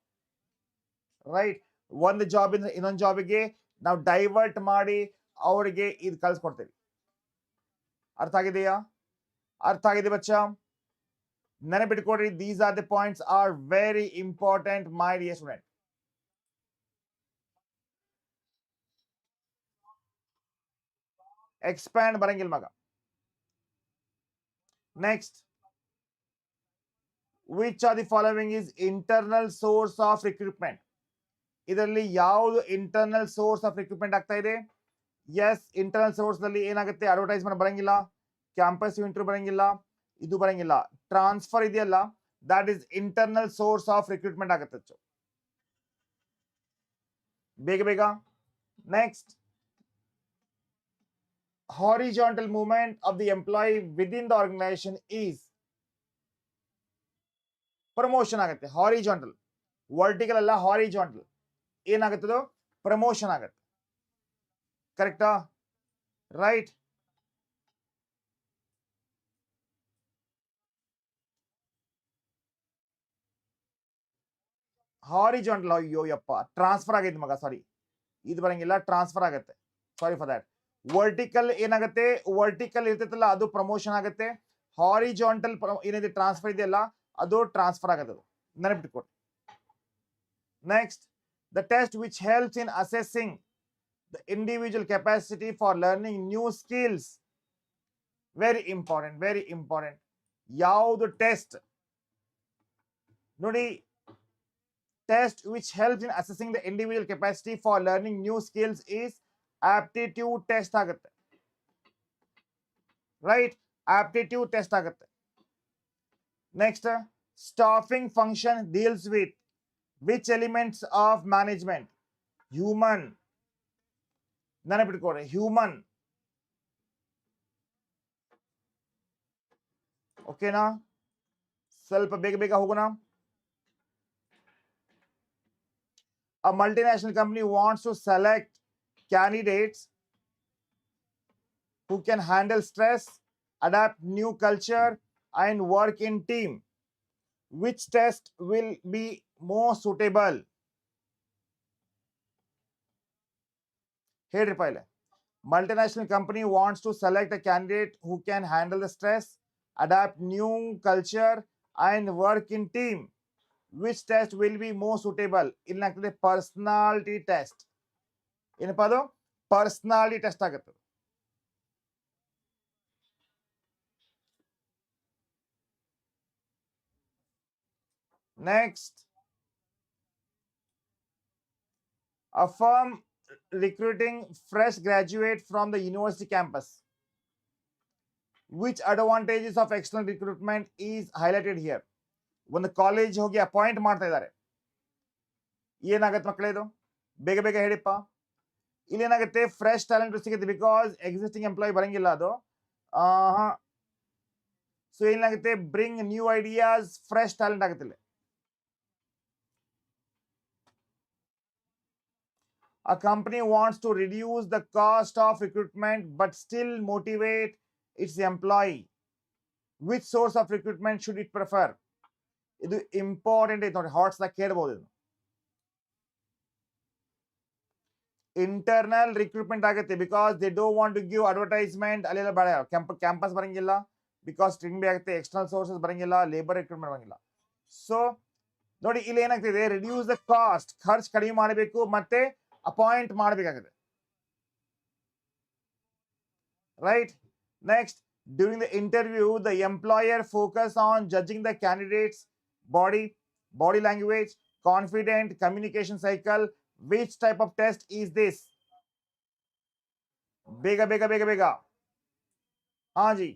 ರೈಟ್. ಒಂದು ಜಾಬ್ ಇಂದ ಇನ್ನೊಂದು ಜಾಬಿಗೆ ನಾವು ಡೈವರ್ಟ್ ಮಾಡಿ ಅವರಿಗೆ ಇದು ಕಳ್ಸಿಕೊಡ್ತೀವಿ. ಅರ್ಥ ಆಗಿದೆಯಾ? ಅರ್ಥ ಆಗಿದೆ ಬಚ್ಚ? ನೆನಪಿಟ್ಕೊಡ್ರಿ, these are the points are very important my dear student. Expand ಬರಂಗಿಲ್ಲ ಮಗ. Next, which are the following is internal source of recruitment. ಇದರಲ್ಲಿ ಯಾವುದು ಇಂಟರ್ನಲ್ ಸೋರ್ಸ್ ಆಫ್ ರಿಕ್ರೂಟ್ಮೆಂಟ್ ಆಗ್ತಾ ಇದೆ? ಎಸ್, ಇಂಟರ್ನಲ್ ಸೋರ್ಸ್ ನಲ್ಲಿ ಏನಾಗುತ್ತೆ? ಅಡ್ವರ್ಟೈಸ್ಮೆಂಟ್ ಬರಂಗಿಲ್ಲ, ಕ್ಯಾಂಪಸ್ ಇಂಟರ್ವ್ಯೂ ಬರಂಗಿಲ್ಲ, ಇದು ಬರಂಗಿಲ್ಲ. ಟ್ರಾನ್ಸ್ಫರ್ ಇದೆಯಲ್ಲ, that is internal source of recruitment ಆಗುತ್ತೆ. ಬೇಗ ಬೇಗ. Next, horizontal movement of the employee within the organization is promotion ಆಗುತ್ತೆ. ಹಾರಿಜಾಂಟಲ್, ವರ್ಟಿಕಲ್ ಅಲ್ಲ, ಹಾರಿಜಾಂಟಲ್ ಏನಾಗುತ್ತದು? ಪ್ರಮೋಷನ್ ಆಗುತ್ತೆ. ಕರೆಕ್ಟಾ? ರೈಟ್. ಹಾರಿಜಾಂಟಲ್, ಅಯ್ಯೋ ಯಪ್ಪ, ಟ್ರಾನ್ಸ್ಫರ್ ಆಗೈತೆ ಮಗ, ಸಾರಿ, ಇದು ಬರಂಗಿಲ್ಲ, ಟ್ರಾನ್ಸ್ಫರ್ ಆಗುತ್ತೆ, ಸಾರಿ ಫಾರ್ ದಟ್. ವರ್ಟಿಕಲ್ ಏನಾಗುತ್ತೆ? ವರ್ಟಿಕಲ್ ಇರ್ತೈತಲ್ಲ ಅದು ಪ್ರಮೋಷನ್ ಆಗುತ್ತೆ. ಹಾರಿಜಾಂಟಲ್ ಏನಿದೆ ಟ್ರಾನ್ಸ್ಫರ್ ಇದೆಯಲ್ಲ ಅದು ಟ್ರಾನ್ಸ್ಫರ್ ಆಗುತ್ತೆ, ನೆನಪಿಟ್ಕೊಡಿ. Next, the test which helps in assessing the individual capacity for learning new skills. Very important, very important. ಯಾವುದು ಟೆಸ್ಟ್ ನೋಡಿ? Test which helps in assessing the individual capacity for learning new skills is aptitude test ಆಗುತ್ತೆ, right. Aptitude test ಆಗುತ್ತೆ. Next, staffing function deals with which elements of management? Human, ನೆನಪಿಟ್ಕೊಡ್ರಿ, human. ಓಕೆನಾ? ಸ್ವಲ್ಪ ಬೇಗ ಬೇಗ ಹೋಗೋಣ. A multinational company wants to select candidates who can handle stress, adapt new culture, and work in team. Which test will be more suitable? Here, reply. Multinational company wants to select a candidate who can handle the stress, adapt new culture, and work in team. Which test will be more suitable? ಇಲ್ಲಾಗ್ತದೆ personality test. ಏನಪ್ಪ ಅದು? Personality test ಆಗುತ್ತೆ. Next, a firm recruiting fresh graduate from the university campus. Which advantages of external recruitment is highlighted here? ಒಂದು college ಹೋಗಿ appoint ಮಾಡ್ತಾ ಇದ್ದಾರೆ, ಏನಾಗತ್ತೆ ಮಕ್ಕಳೇ ಇದು? ಬೇಗ ಬೇಗ ಹೇಳಿಪ್ಪ. ಇಲ್ಲಿ ಏನಾಗುತ್ತೆ, ಫ್ರೆಶ್ ಟ್ಯಾಲೆಂಟ್ ಸಿಗುತ್ತೆ, ಬಿಕಾಸ್ ಎಕ್ಸಿಸ್ಟಿಂಗ್ ಎಂಪ್ಲಾಯ್ ಬರಂಗಿಲ್ಲ ಅದು. ಸೊ ಏನಾಗುತ್ತೆ, bring new ideas, fresh talent ಆಗುತ್ತೆ ಇಲ್ಲಿ. A company wants to reduce the cost of recruitment but still motivate its employee. Which source of recruitment should it prefer? ಇದು important ಐತೆ ನೋಡಿ, ಹಾಟ್ಸ್ ದಾಗ ಕೇಳಬಹುದು. ಇದು ಇಂಟರ್ನಲ್ ರಿಕ್ರೂಟ್ಮೆಂಟ್ ಆಗುತ್ತೆ, because they don't want to give advertisement. ಅಲ್ಲೆಲ್ಲ ಬೇಡ, ಕ್ಯಾಂಪಸ್ ಬರಂಗಿಲ್ಲ, ಬಿಕಾಸ್ ಸ್ಟ್ರಿಂಗ್ ಬಿ ಆಗುತ್ತೆ, ಎಕ್ಸ್ಟರ್ನಲ್ ಸೋರ್ಸಸ್ ಬರಂಗಿಲ್ಲ, ಲೇಬರ್ ರಿಕ್ರೂಟ್ಮೆಂಟ್ ಬರಂಗಿಲ್ಲ. ಸೊ ನೋಡಿ ಇಲ್ಲಿ ಏನಾಗ್ತಿದೆ, ರಿಡ್ಯೂಸ್ ದ ಕಾಸ್ಟ್, ಖರ್ಚು ಕಡಿಮೆ ಮಾಡಬೇಕು ಮತ್ತೆ ಅಪಾಯಿಂಟ್ ಮಾಡಬೇಕಾಗಿದೆ. Right. Next, during the interview the employer focus on judging the candidates body language, confident, communication cycle. Which type of test is this? ಬೇಗ ಬೇಗ ಬೇಗ ಬೇಗ. ಹಾ ಜಿ,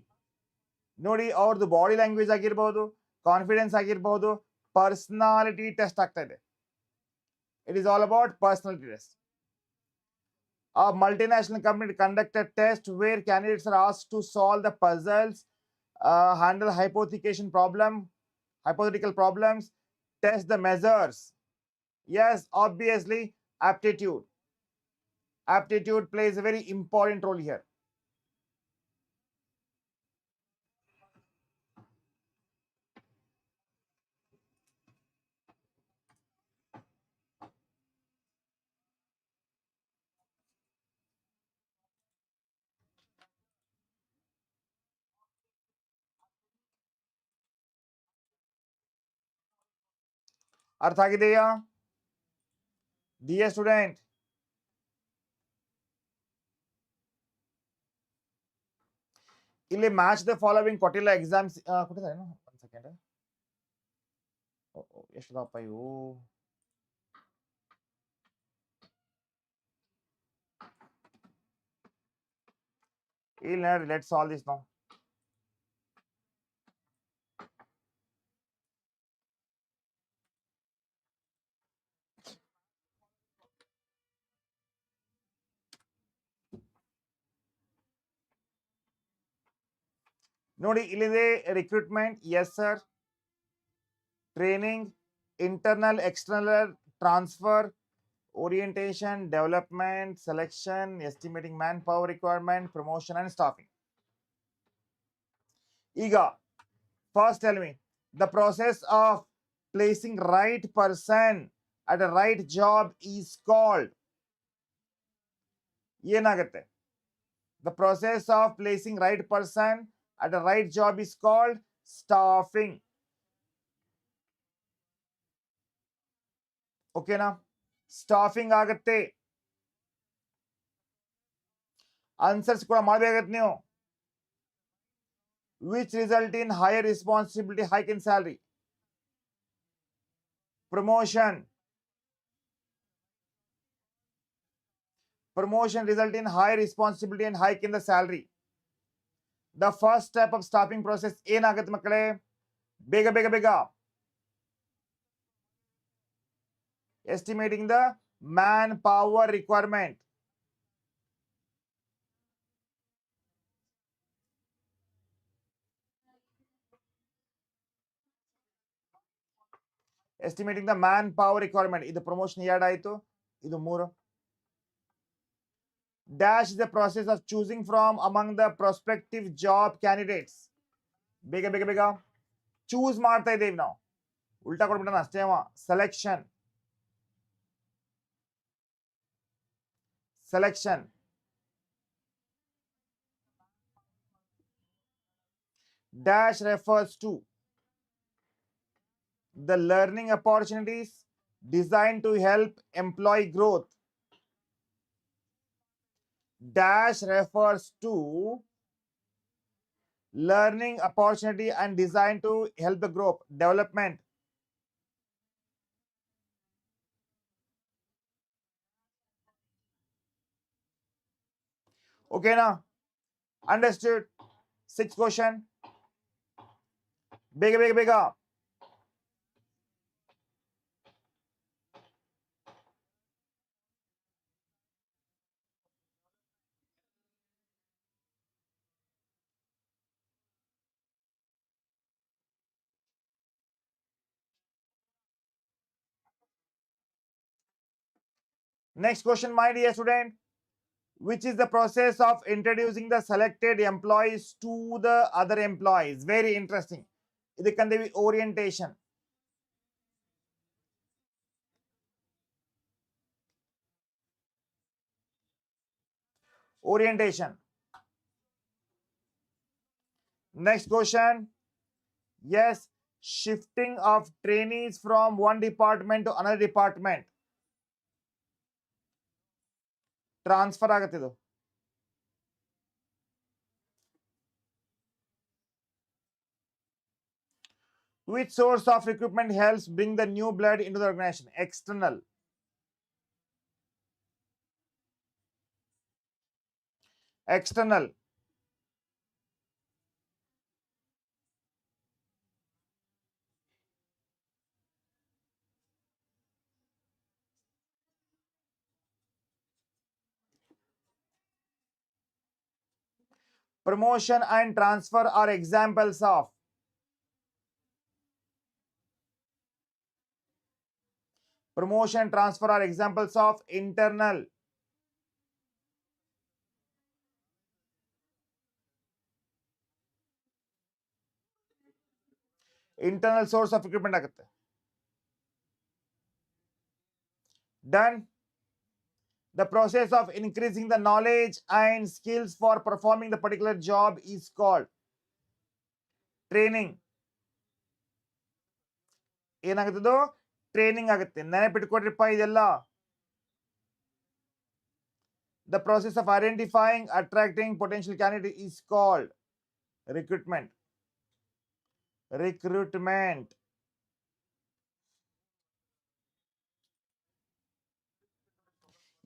ನೋಡಿ ಅವ್ರದ್ದು ಬಾಡಿ ಲ್ಯಾಂಗ್ವೇಜ್ ಆಗಿರ್ಬಹುದು, ಕಾನ್ಫಿಡೆನ್ಸ್ ಆಗಿರ್ಬಹುದು, ಪರ್ಸನಾಲಿಟಿ ಟೆಸ್ಟ್ ಆಗ್ತಾ ಇದೆ. It is all about personality test. A multinational company conduct a test where candidates are asked to solve the puzzles, handle hypothetical problems, test the measures. Yes, obviously, aptitude. Aptitude plays a very important role here. ಅರ್ಥ ಆಗಿದೆಯಾ dear student? ಇಲ್ಲಿ match the following ಕೊಟ್ಟಿಲ್ಲ, exams ಕೊಟ್ಟಿದ್ದಾರೆ. ಒಂದು second, ಎಷ್ಟದಪ್ಪ ಇವು? ಇಲ್ಲಿ ನೋಡಿ, let's solve this now. ನೋಡಿ ಇಲ್ಲಿದೆ recruitment, yes sir. Training, internal, external, transfer, orientation, development, selection, estimating manpower requirement, promotion and staffing. Ega, first tell me, the process of placing right person at a right job is called, ಏನಾಗುತ್ತೆ? The process of placing right person at a right job is called staffing. Okay na? Staffing ಆಗತ್ತೆ. Answers ಕೂಡ ಮಾಡಬೇಕಾಗತ್ತೆ ನೀವು. Which result in higher responsibility, hike in salary. Promotion result in high responsibility and hike in the salary. The first step of staffing process ಏನಾಗುತ್ತೆ ಮಕ್ಕಳೇ? ಬೇಗ ಬೇಗ ಬೇಗ. Estimating the manpower requirement. Estimating the manpower requirement. ಇದು promotion 2 ಆಯ್ತು, ಇದು 3. Dash is the process of choosing from among the prospective job candidates. ಬೇಗ ಬೇಗ ಬೇಗ. ಚೂಸ್ ಮಾಡ್ತಾ ಇದ್ದೇವೆ ನಾವು, ಉಲ್ಟಾ ಕೊಡ್ಬಿಟ್ಟಣ ಅಷ್ಟೇ. selection dash refers to the learning opportunities designed to help employee growth. Dash refers to learning opportunity and designed to help the growth, development. Okay na? Understood? Sixth question. Bigger. Next question, my dear student. Which is the process of introducing the selected employees to the other employees? Very interesting. Idikande orientation. Orientation. Next question. Yes, shifting of trainees from one department to another department. Transfer agatidu. Which source of recruitment helps bring the new blood into the organization? External. External. Promotion and transfer are examples of. Promotion and transfer are examples of internal. Internal source of recruitment agutte. Done. The process of increasing the knowledge and skills for performing the particular job is called training. ಏನಾಗುತ್ತದು training ಆಗುತ್ತೆ. ನೆನಪಿಟ್ಕೊಡ್ರಿಪ್ಪ ಇದೆಲ್ಲ. The process of identifying, attracting potential candidate is called recruitment. Recruitment.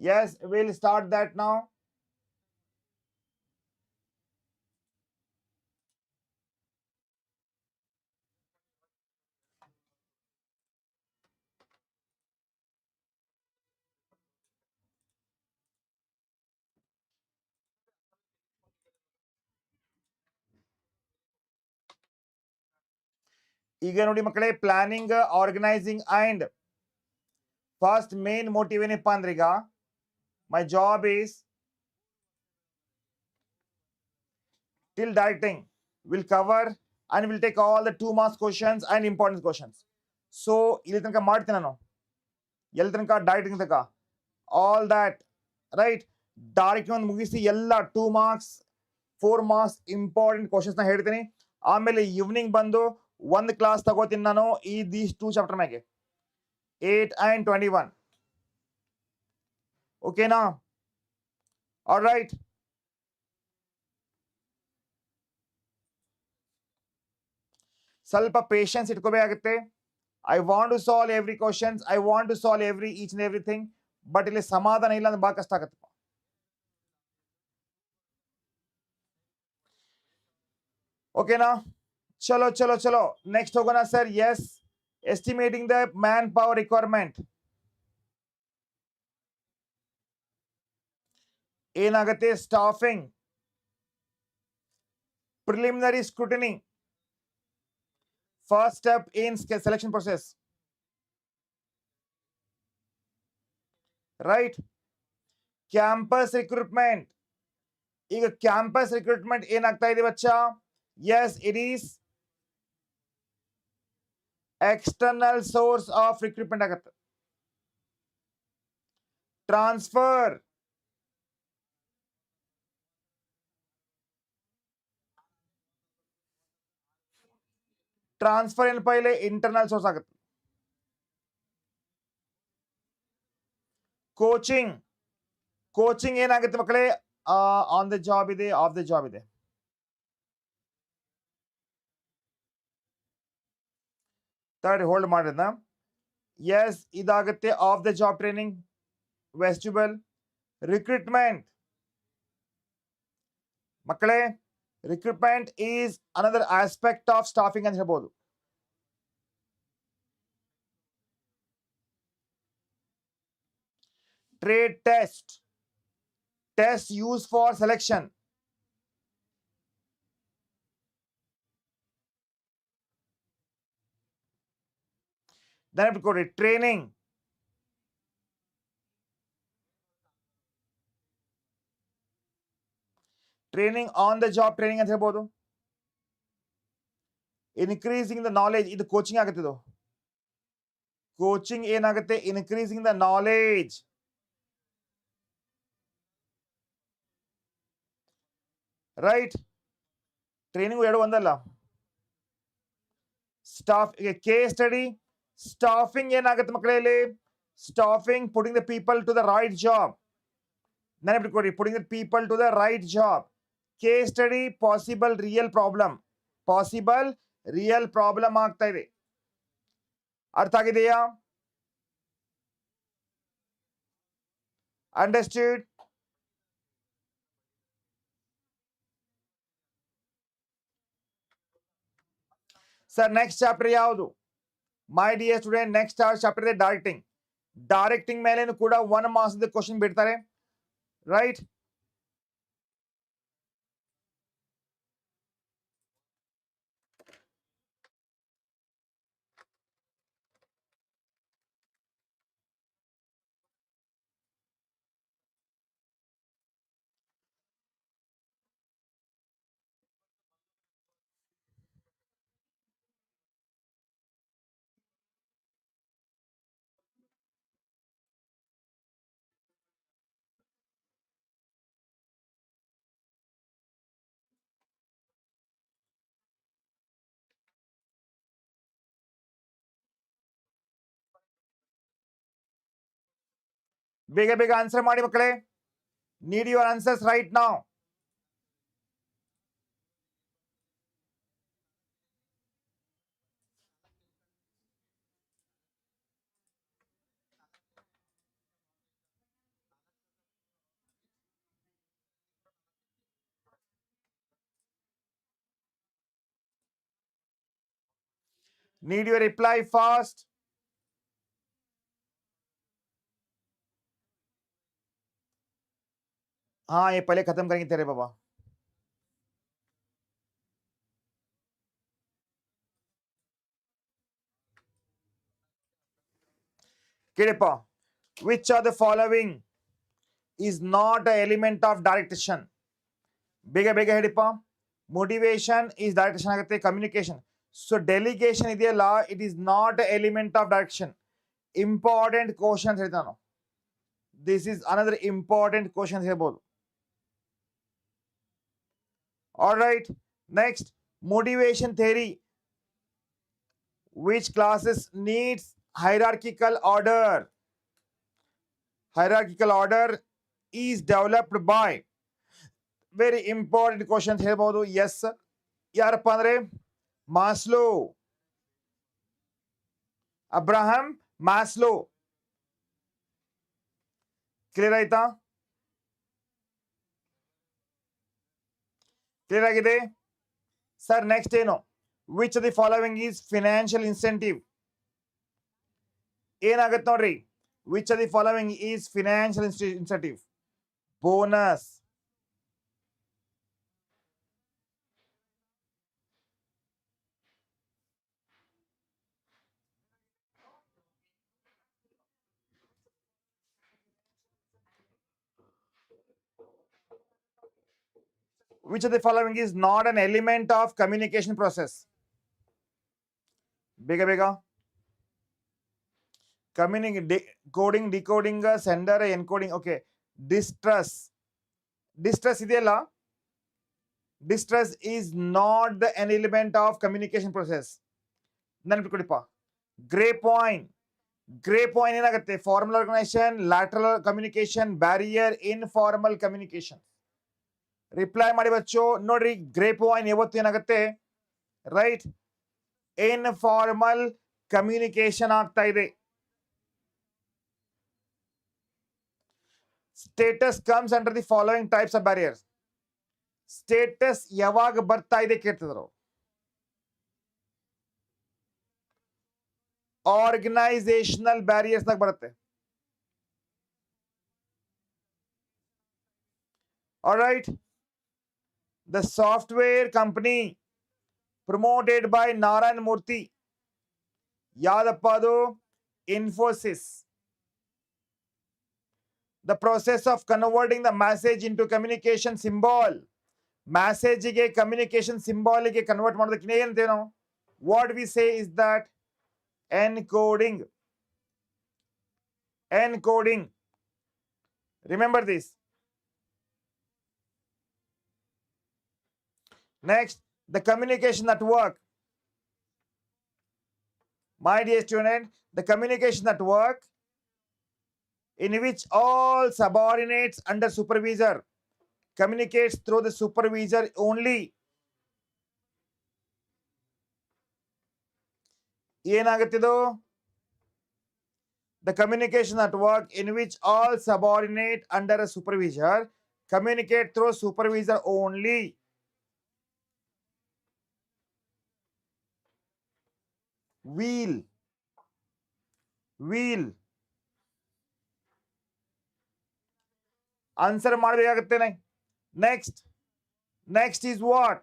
Yes, we'll start that now. ಈಗ ನೋಡಿ ಮಕ್ಕಳೇ, planning, organising and first main motive ಏನಪ್ಪಾ ಅಂದ್ರೆ, ಈಗ my job is till directing. Will cover and will take all the 2 marks questions and important questions. So ಇಲ್ಲಿ ತನಕ ಮಾಡ್ತೀನಿ ನಾನು. ಎಲ್ಲಿ ತನಕ? ಡೈರೆಕ್ಟಿಂಗ್ ತನಕ. All that right. ಡೈರೆಕ್ಟಿಂಗ್ ಒಂದು ಮುಗಿಸಿ ಎಲ್ಲ 2 marks 4 marks ಇಂಪಾರ್ಟೆಂಟ್ ಕ್ವಶನ್ಸ್ನ ಹೇಳ್ತೀನಿ. ಆಮೇಲೆ ಈವ್ನಿಂಗ್ ಬಂದು ಒಂದು ಕ್ಲಾಸ್ ತಗೋತೀನಿ ನಾನು ದೀಸ್ 2 ಚಾಪ್ಟರ್ ಮ್ಯಾಗೆ, 8 and 21. ಓಕೆನಾ? All right. ಸ್ವಲ್ಪ ಪೇಷನ್ಸ್ ಇಟ್ಕೋಬೇಕಾಗುತ್ತೆ. I want to solve every questions, I want to solve each and everything. But ಇಲ್ಲಿ ಸಮಾಧಾನ ಇಲ್ಲ ಅಂದ್ರೆ ಬಹಳ ಕಷ್ಟ ಆಗತ್ತೆ. ಓಕೆನಾ? ಚಲೋ ನೆಕ್ಸ್ಟ್ ಹೋಗೋಣ sir. Yes, estimating the manpower requirement. ಏನಾಗುತ್ತೆ? Staffing, preliminary scrutiny, first step in selection process, right? Campus recruitment. ಈಗ ಕ್ಯಾಂಪಸ್ ರಿಕ್ರೂಟ್ಮೆಂಟ್ ಏನಾಗ್ತಾ ಇದೆ ಬಚ್ಚಾ? Yes, it is external source of recruitment ಆಗತ್ತೆ. ಟ್ರಾನ್ಸ್ಫರ್, ಟ್ರಾನ್ಸ್ಫರ್ ಏನಪ್ಪ ಇಲ್ಲಿ? ಇಂಟರ್ನಲ್ ಸೋರ್ಸ್ ಆಗುತ್ತೆ. Coaching, coaching ಏನಾಗುತ್ತೆ ಮಕ್ಕಳೇ? ಆನ್ ದ ಜಾಬ್ ಇದೆ, ಆಫ್ ದ ಜಾಬ್ ಇದೆ. ಥರ್ಡ್ ಹೋಲ್ಡ್ ಮಾಡಿದ್ನ. ಎಸ್, ಇದಾಗುತ್ತೆ off the job training, vestibule. Recruitment, ಮಕ್ಕಳೇ, recruitment is another aspect of staffing ಅಂತ ಹೇಳ್ಬೋದು. Trade test use for selection. ನೆನಪಿಟ್ಕೊಡ್ರಿ, training on the job training ಅಂತ ಹೇಳ್ಬೋದು. ಇನ್ಕ್ರೀಸಿಂಗ್ ದ ನಾಲೆಜ್, ಇದು ಕೋಚಿಂಗ್ ಆಗುತ್ತೆ. ಇದು ಕೋಚಿಂಗ್ ಏನಾಗುತ್ತೆ? Increasing the knowledge. Right, training ಎರಡು ಒಂದಲ್ಲ. ಸ್ಟಾಫ್ ಕೇಸ್ ಸ್ಟಡಿ, ಸ್ಟಾಫಿಂಗ್ ಏನಾಗುತ್ತೆ ಮಕ್ಕಳಲ್ಲಿ? Staffing putting the people to the right job. ನೆನಪಿಟ್ಕೊಡಿ, putting the people to the right job. Case study possible real problem ಆಗ್ತಾ ಇದೆ. ಅರ್ಥ ಆಗಿದೆಯಾ? ಅಂಡರ್ಸ್ಟ್ಯಾಂಡ್? ಸರ್ ನೆಕ್ಸ್ಟ್ ಚಾಪ್ಟರ್ ಯಾವುದು? ಮೈ ಡಿಯರ್ ಸ್ಟೂಡೆಂಟ್, ನೆಕ್ಸ್ಟ್ ಚಾಪ್ಟರ್ ಇದೆ directing. Directing ಮೇಲೆ ಕೂಡ 1 ಮಾರ್ಕ್ಸ್ ಕ್ವಶನ್ ಬಿಡ್ತಾರೆ. ರೈಟ್, ಬೇಗ ಬೇಗ ಆನ್ಸರ್ ಮಾಡಿ ಮಕ್ಕಳೇ. Need your answers right now. Need your reply fast. हाँ, ये पहले खत्म करेंगे तेरे बाबा. Kidepa, which of the following is not an element of direction? ಬೇಗ ಬೇಗ ಹೇಳಿಪ್ಪ. ಮೋಟಿವೇಶನ್ ಈಸ್ ಡೈರೆಕ್ಷನ್ ಆಗುತ್ತೆ. ಕಮ್ಯುನಿಕೇಶನ್, ಸೊ ಡೆಲಿಗೇಷನ್ ಇದೆಯಲ್ಲ, it is not element of direction. Important question ಅಂತ ಹೇಳ್ತಾನು. This is another important question ಹೇಳ್ಬೋದು. All right, next motivation theory. Which classes needs hierarchical order? Hierarchical order is developed by, very important questions ಹೇಳ್ಬೋದು. S, ಯಾರಪ್ಪ ಅಂದ್ರೆ Maslow, Abraham Maslow. Clear ಆಯ್ತಾ? Clear ಆಗಿದೆ sir? Next ಏನು? Which of the following is financial incentive? ಏನಾಗುತ್ತೆ ನೋಡ್ರಿ, which of the following is financial incentive? Bonus, which of the following is not an element of communication process? ಬೇಗ ಬೇಗ. Coding, decoding, sender, encoding. Okay, distress ಇದೆಯಲ್ಲ, distress is not the an element of communication process. ನೆನಪಿಟ್ಕೊಡಿಪ್ಪ. Grey point ಏನಾಗುತ್ತೆ? Formal organisation, lateral communication, barrier, informal communication. Reply ಮಾಡಿ ಬಚ್ಚು. ನೋಡ್ರಿ, grey point ಯಾವತ್ತು ಏನಾಗುತ್ತೆ? ರೈಟ್, ಇನ್ಫಾರ್ಮಲ್ ಕಮ್ಯುನಿಕೇಶನ್ ಆಗ್ತಾ ಇದೆ. Status comes under the following types of barriers. Status ಯಾವಾಗ ಬರ್ತಾ ಇದೆ ಕೇಳ್ತಿದ್ರು. ಆರ್ಗನೈಸೇಷನಲ್ ಬ್ಯಾರಿಯರ್ಸ್ ನಾಗ ಬರುತ್ತೆ. Alright, the software company promoted by Narayan Murthy, ಯಾವ್ದಪ್ಪ ಅದು? Infosys. The process of converting the message into communication symbol. Message ಗೆ communication symbol ಗೆ convert ಮಾಡೋದಕ್ಕೆ ಏನಂತೇವೆ ನಾವು? What we say is that encoding. Encoding. Remember this. Next, the communication network. My dear student, the communication network in which all subordinates under supervisor communicates through the supervisor only. ಏನಾಗುತ್ತಿದು? The communication network in which all subordinate under a supervisor communicate through supervisor only. Wheel. Answer ಮಾಡಬೇಕಾಗುತ್ತೆ. Next is what?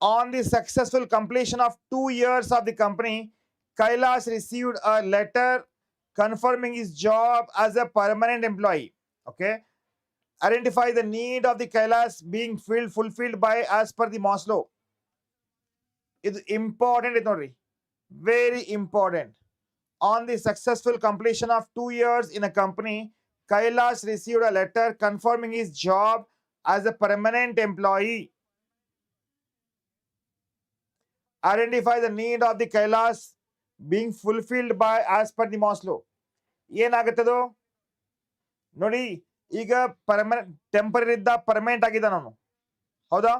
On the successful completion of 2 years of the company, Kailash received a letter confirming his job as a permanent employee. Okay. Identify the need of the Kailash being fulfilled by as per the Maslow. It's important, very important. On the successful completion of 2 years in a company, Kailash received a letter confirming his job as a permanent employee. Identify the need of the Kailash being fulfilled by as per the Maslow. ಏನಾಗುತ್ತದು ನೋಡಿ, ಈಗ permanent temporary ಇದ್ದ permanent ಆಗಿದ್ದ ನಾನು, ಹೌದಾ?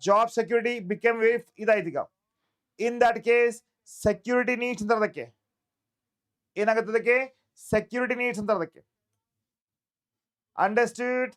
Job security become ವೇಫ್ ಇದಾಯ್ತು. ಈಗ in that case security needs ಅಂತ ಅದಕ್ಕೆ ಏನಾಗುತ್ತದಕ್ಕೆ? ಸೆಕ್ಯೂರಿಟಿ ನೀಡ್ಸ್ ಅಂತ ಅದಕ್ಕೆ. ಅಂಡರ್ಸ್ಟ್ಯೂಡ್?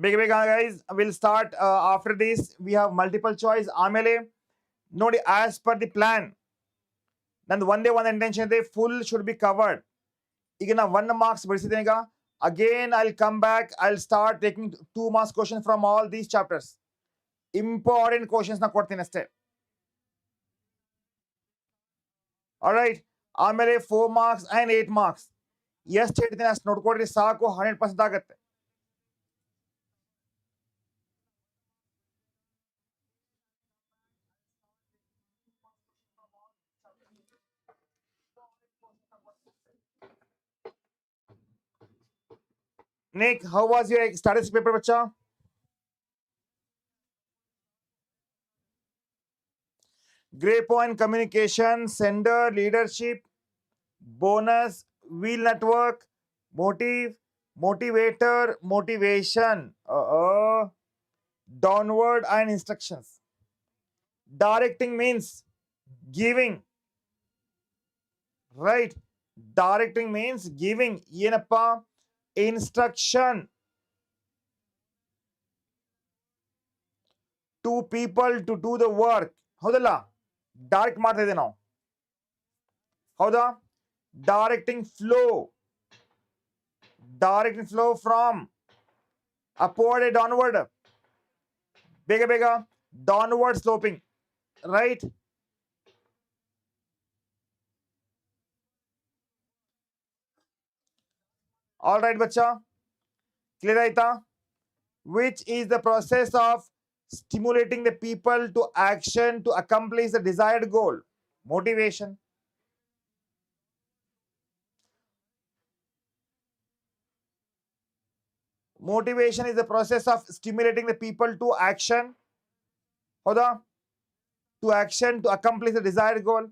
ಬೇಗ guys, we'll start after this. We have multiple choice. ಆಮೇಲೆ ನೋಡಿ, as per the plan ನಂದು ಒಂದೇ ಒಂದು ಇಂಟೆನ್ಷನ್ ಇದೆ, ಫುಲ್ ಶುಡ್ ಬಿ ಕವರ್ಡ್. ಈಗ ನಾ 1 marks ಬಿಡಿಸಿದ್ದೇನೆ. ಈಗ again I will come back, I will start taking 2 marks question from all these chapters. Important questions ನ ಕೊಡ್ತೀನಿ ಅಷ್ಟೇ. ಆಲ್ರೈಟ್, ಆಮೇಲೆ 4 marks and 8 marks ಎಷ್ಟು ಹೇಳ್ತೀನಿ ಅಷ್ಟು ನೋಡ್ಕೊಡ್ರಿ ಸಾಕು, 100% ಆಗತ್ತೆ. Nick, how was your statistics paper, bacha? Grey point communication, sender, leadership, bonus, wheel network, motive, motivator, motivation, downward and instructions. Directing means giving, right? Directing means giving. ಏನಪ್ಪ? Instruction to people to do the work. ಹೌದಲ್ಲ? Direct ಮಾಡ್ತಾ ಇದ್ದೀವಿ ನಾವು, ಹೌದಾ? Directing flow from upward and downward. ಬೇಗ downward sloping, right? All right, bacha, clear ಆಯ್ತಾ? Which is the process of stimulating the people to action to accomplish the desired goal? Motivation. Motivation is the process of stimulating the people to action. Hoda? To action to accomplish the desired goal.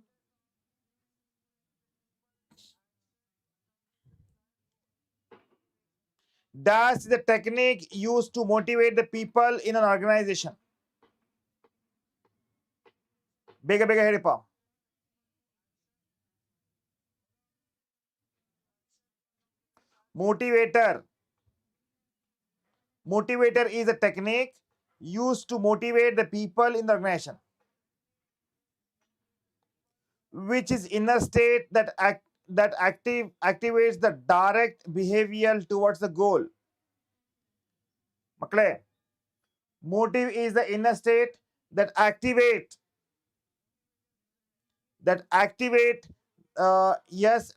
That's the technique used to motivate the people in an organization. Bega bega hedipa. Motivator. Motivator is a technique used to motivate the people in the organization, which is inner state that activates the direct behavior towards the goal. Makle, motive is the inner state that activate yes,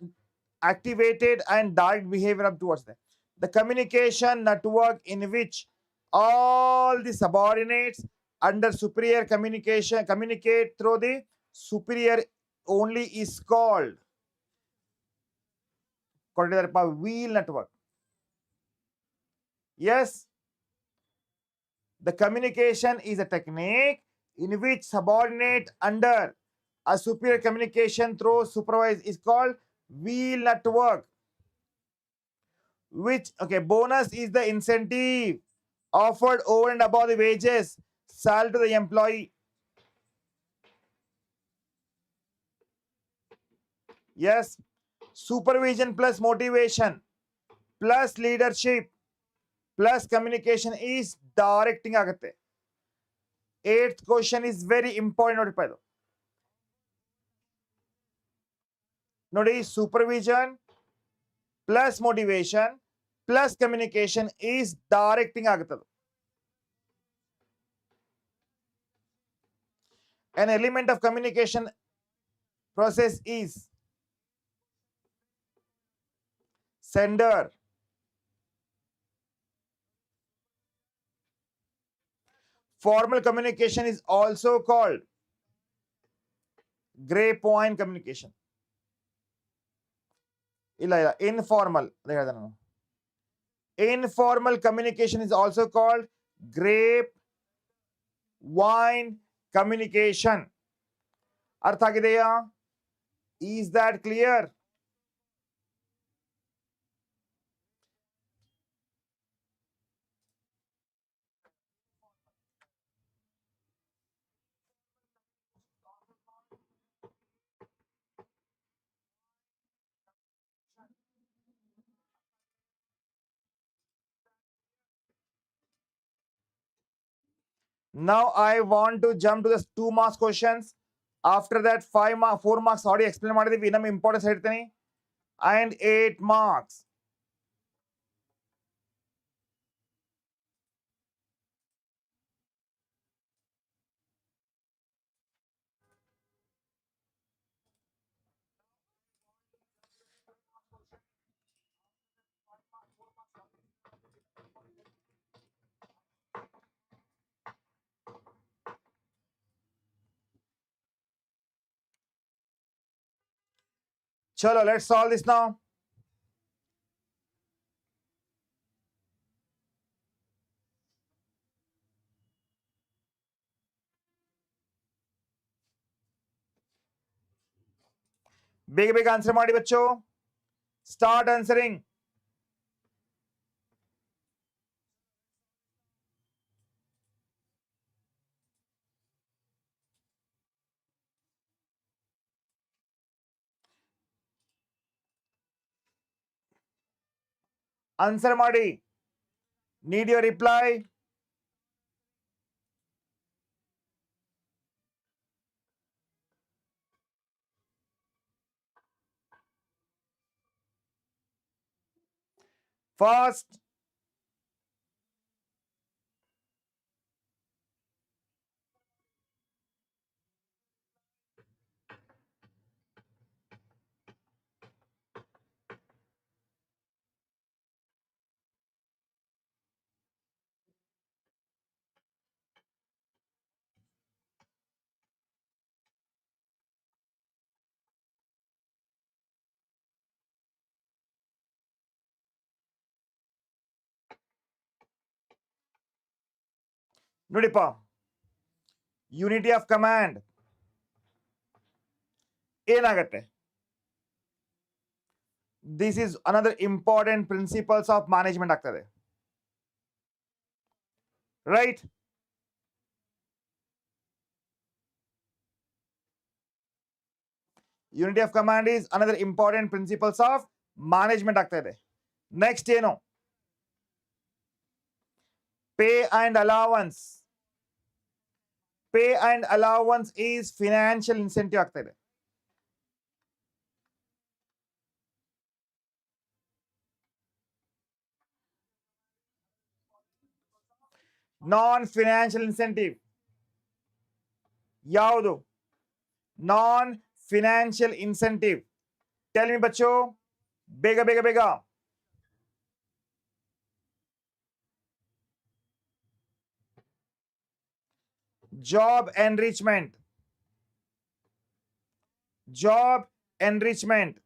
activated and direct behavior up towards them. The communication network in which all the subordinates under superior communication communicate through the superior only is called wheel network. Yes, the communication is a technique in which subordinate under a superior communication through supervise is called wheel network. Which, okay, bonus is the incentive offered over and above the wages salary to the employee. Yes, supervision plus motivation plus leadership plus communication is directing agate. Eighth question is very important. Nodi supervision plus motivation plus communication is directing agate. An element of communication process is sender. Formal communication is also called gray point communication. Informal. Informal communication is also called grape wine communication. Artha ಆಗಿದೆಯಾ? Is that clear? Now I want to jump to the 2 marks questions. After that 4 marks already explain ಮಾಡಿದೀವಿ. ನಮ್ಮ importance ಹೇಳ್ತೀನಿ. And 8 marks. Chalo, let's solve this now. Big answer ಮಾಡಿ ಬಚ್ಚೋ. Start answering. Answer ಮಾಡಿ. Need your reply. First, ನೋಡಿಪ್ಪ, unity of command ಏನಾಗತ್ತೆ? This is another important principles of management ಆಗ್ತದೆ, right? Unity of command is another important principles of management ಆಗ್ತಾ ಇದೆ. Next ಏನು? Pay and allowance. Pay and allowance is financial incentive ಆಗ್ತಾ ಇದೆ. Non financial incentive ಯಾವುದು? Non financial incentive. Tell me ಬಚ್ಚೋ, ಬೇಗ ಬೇಗ ಬೇಗ. Job enrichment. Job enrichment.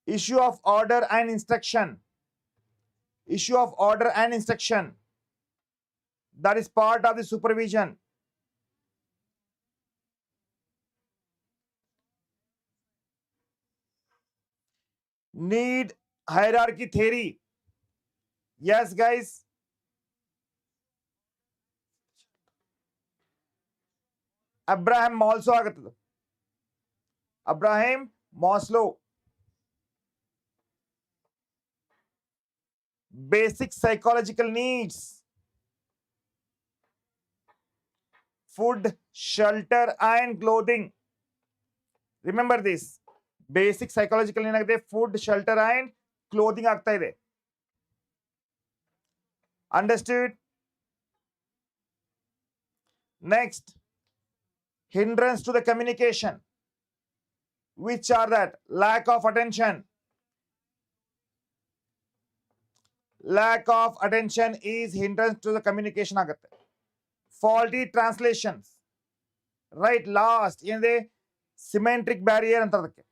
issue of order and instruction. Issue of order and instruction, that is part of the supervision. Need hierarchy theory. Yes guys, Abraham Maslow ಆಗುತ್ತದೆ. Abraham Maslow. Basic psychological needs: food, shelter and clothing. Remember this. Basic psychological ಏನಾಗಿದೆ? Food, shelter and clothing ಆಗ್ತಾ ಇದೆ. Understood? Next, hindrance to the communication. Which are that? Lack of attention. Lack of attention is hindrance to the communication ಆಗುತ್ತೆ. Faulty translations. Right, last ಏನಿದೆ? Symmetric barrier ಅಂತ ಅದಕ್ಕೆ.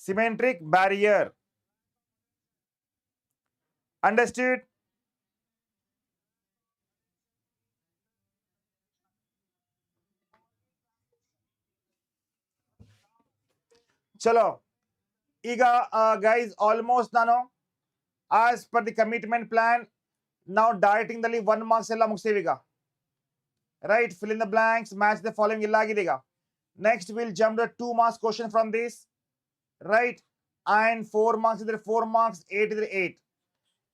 Symmetric barrier. Understood? ಚಲೋ, ಈಗ guys almost ನಾನು as per the commitment plan ನಾವು directing ದಲ್ಲಿ 1 marks ಎಲ್ಲ ಮುಗಿಸ್ತೀವಿ ಈಗ. Right, fill in the blanks, match the following ಇಲ್ಲ ಆಗಿದೆ ಈಗ. Next will jump the 2 marks question from this, right? And 4 marks ಇದ್ರೆ 4 ಮಾರ್ಕ್ಸ್, 8 ಇದ್ರೆ 8.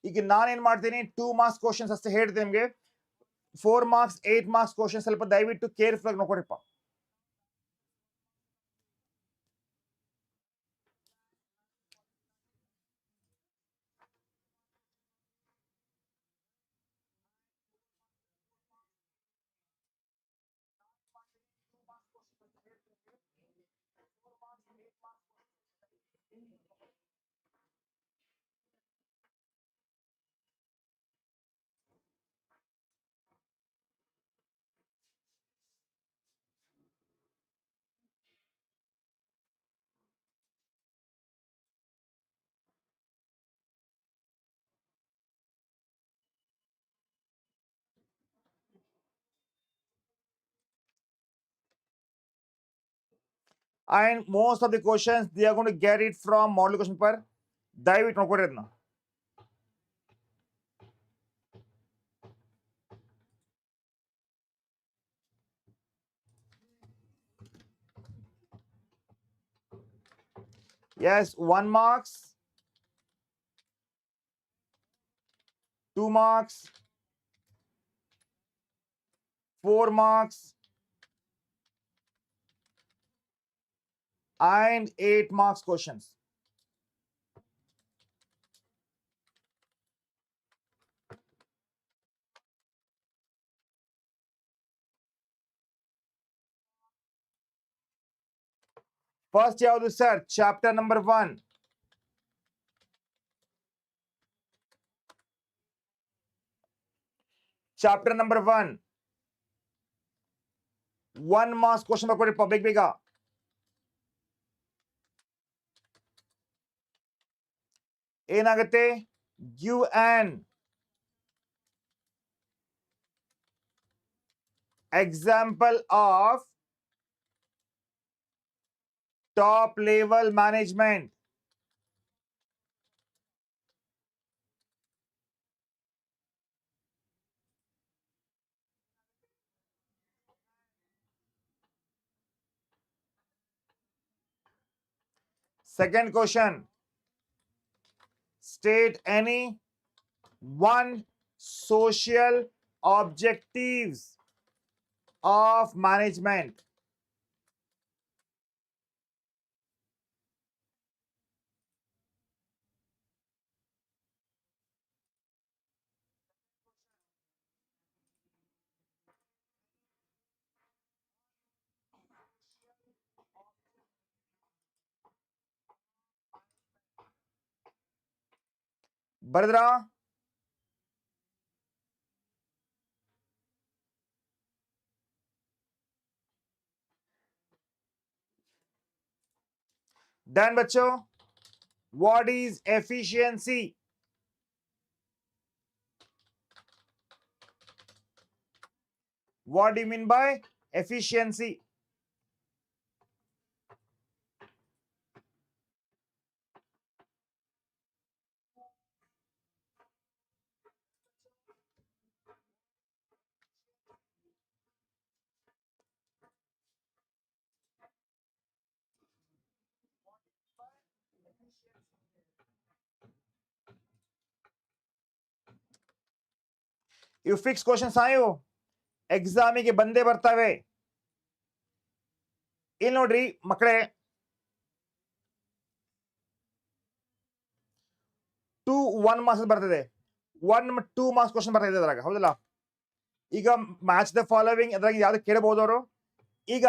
ಈಗ ನಾನೇನ್ ಮಾಡ್ತೀನಿ, 2 ಮಾರ್ಕ್ಸ್ ಕ್ವಶನ್ಸ್ ಅಷ್ಟೇ ಹೇಳ್ತೀನಿ ನಿಮ್ಗೆ. 4 ಮಾರ್ಕ್ಸ್ 8 ಮಾರ್ಕ್ಸ್ ಕ್ವಶನ್ ಸ್ವಲ್ಪ ದಯವಿಟ್ಟು ಕೇರ್ಫುಲ್ ಆಗಿ ನೋಡ್ಕೊಡಿಪ್ಪ. And most of the questions they are going to get it from model question paper. ದಯವಿಟ್ಟು ನೋಡ್ಕೊಡ್ರಿ ಅದನ್ನ. Yes, 1 marks, 2 marks, 4 marks and 8 marks questions. First ಯಾವುದು ಸರ್? Chapter number 1. Chapter number 1, 1 marks question ಬರ್ಕೊಡಿ ಬೇಗ ಬೇಗ. ಏನಾಗುತ್ತೆ? give an example of top level management. Second question, state any one social objectives of management. ಬರದ್ರಾ? Done, बच्चों? What is efficiency? What do you mean by efficiency? ಇವು fix questions ಆಯು ಎಕ್ಸಾಮಿಗೆ ಬಂದೇ ಬರ್ತವೆ. ಇಲ್ಲಿ ನೋಡ್ರಿ ಮಕ್ಕಳೇ, 2 1 ಮಾರ್ಕ್ಸ್ ಬರ್ತದೆ, 1 2 ಮಾರ್ಕ್ಸ್ ಕ್ವಶನ್ ಬರ್ತಾ ಇದೆ ಅದ್ರಾಗ, ಹೌದಲ್ಲ? ಈಗ ಮ್ಯಾಚ್ ದ ಫಾಲೋವಿಂಗ್ ಅದ್ರಾಗ ಯಾವ್ದು ಕೇಳಬಹುದು ಅವರು. ಈಗ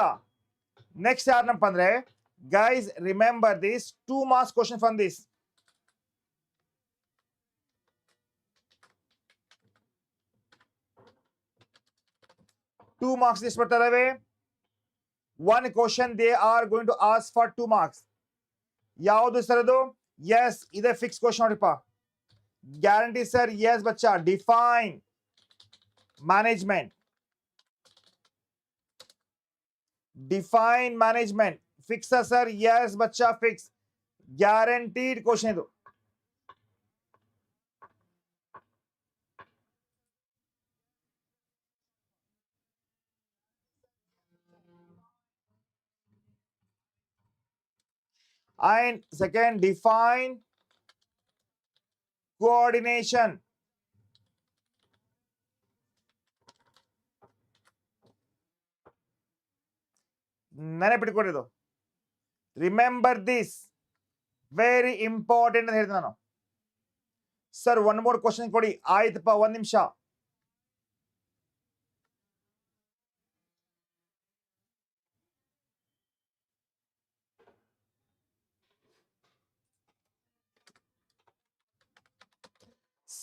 ನೆಕ್ಸ್ಟ್ ಯಾರನಪ್ಪ ಅಂದ್ರೆ, guys remember this 2 marks question from this. 2 marks ಎಷ್ಟು ಬರ್ತಾ ಇದಾವೆ? 1 question they are going to ask for 2 marks. ಯಾವುದು ಸರ್ ಅದು? ಎಸ್, ಇದೆ ಫಿಕ್ಸ್ ಕ್ವಶನ್ ನೋಡಿಪ್ಪ. Guarantee sir? ಎಸ್ ಬಚ್ಚಾ. Define management. Define management fix sir? Yes ಬಚ್ಚಾ, ಫಿಕ್ಸ್. ಗ್ಯಾರಂಟೀಡ್ ಕ್ವಶನ್ ಇದು. And second, define coordination. ನೆನಪಿಟ್ಕೊಂಡಿದ್ದು. ರಿಮೆಂಬರ್ ದಿಸ್, ವೆರಿ ಇಂಪಾರ್ಟೆಂಟ್ ಅಂತ ಹೇಳ್ತೀನಿ ನಾನು. ಸರ್ 1 more ಕ್ವಶನ್ ಕೊಡಿ. ಆಯ್ತಪ್ಪ, 1 ನಿಮಿಷ.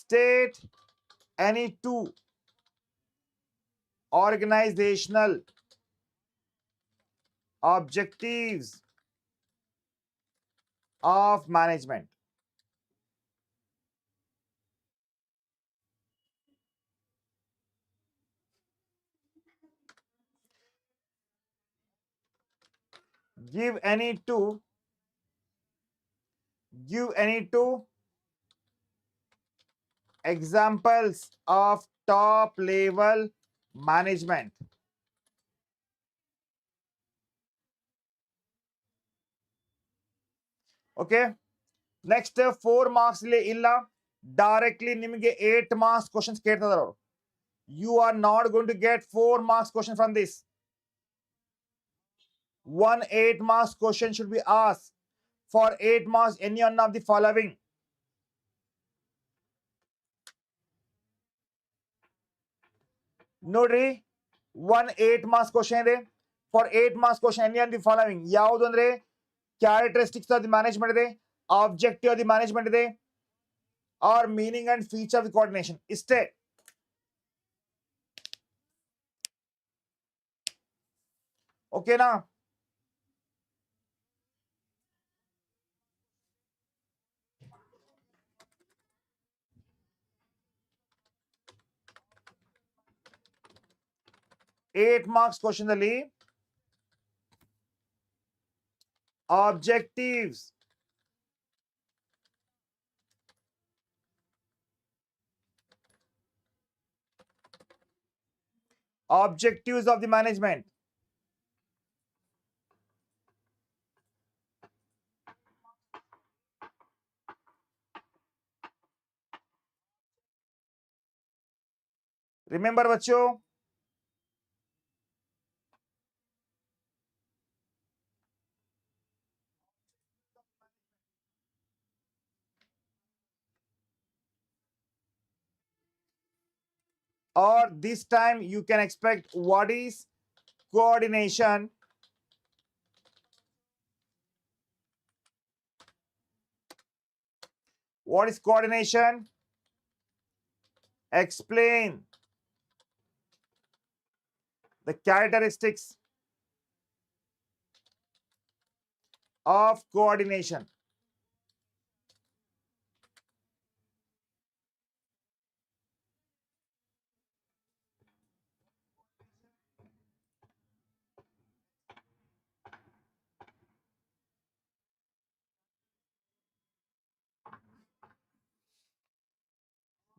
State any 2 organizational objectives of management. Give any 2 examples of top level management. Okay, next 4 marks ಇಲ್ಲ, ಡೈರೆಕ್ಟ್ಲಿ ನಿಮಗೆ 8 ಮಾರ್ಕ್ಸ್ ಕ್ವಶನ್ಸ್ ಕೇಳ್ತಿದಾರೆ ಅವರು. You are not going to get 4 marks question from this. 1 8 marks question should be asked. For 8 marks, any one of the following. ನೋಡ್ರಿ, 1 8 marks question ಇದೆ. For 8 marks question, any one of the following. ಯಾವುದು ಅಂದ್ರೆ characteristics of the management ಇದೆ, objective of the management ಇದೆ, or meaning and feature of the coordination. ಇಷ್ಟೇ. ಓಕೆನಾ? 8 marks question ಅಲ್ಲಿ objectives of the management. Remember बच्चों, or this time you can expect what is coordination, what is coordination, explain the characteristics of coordination.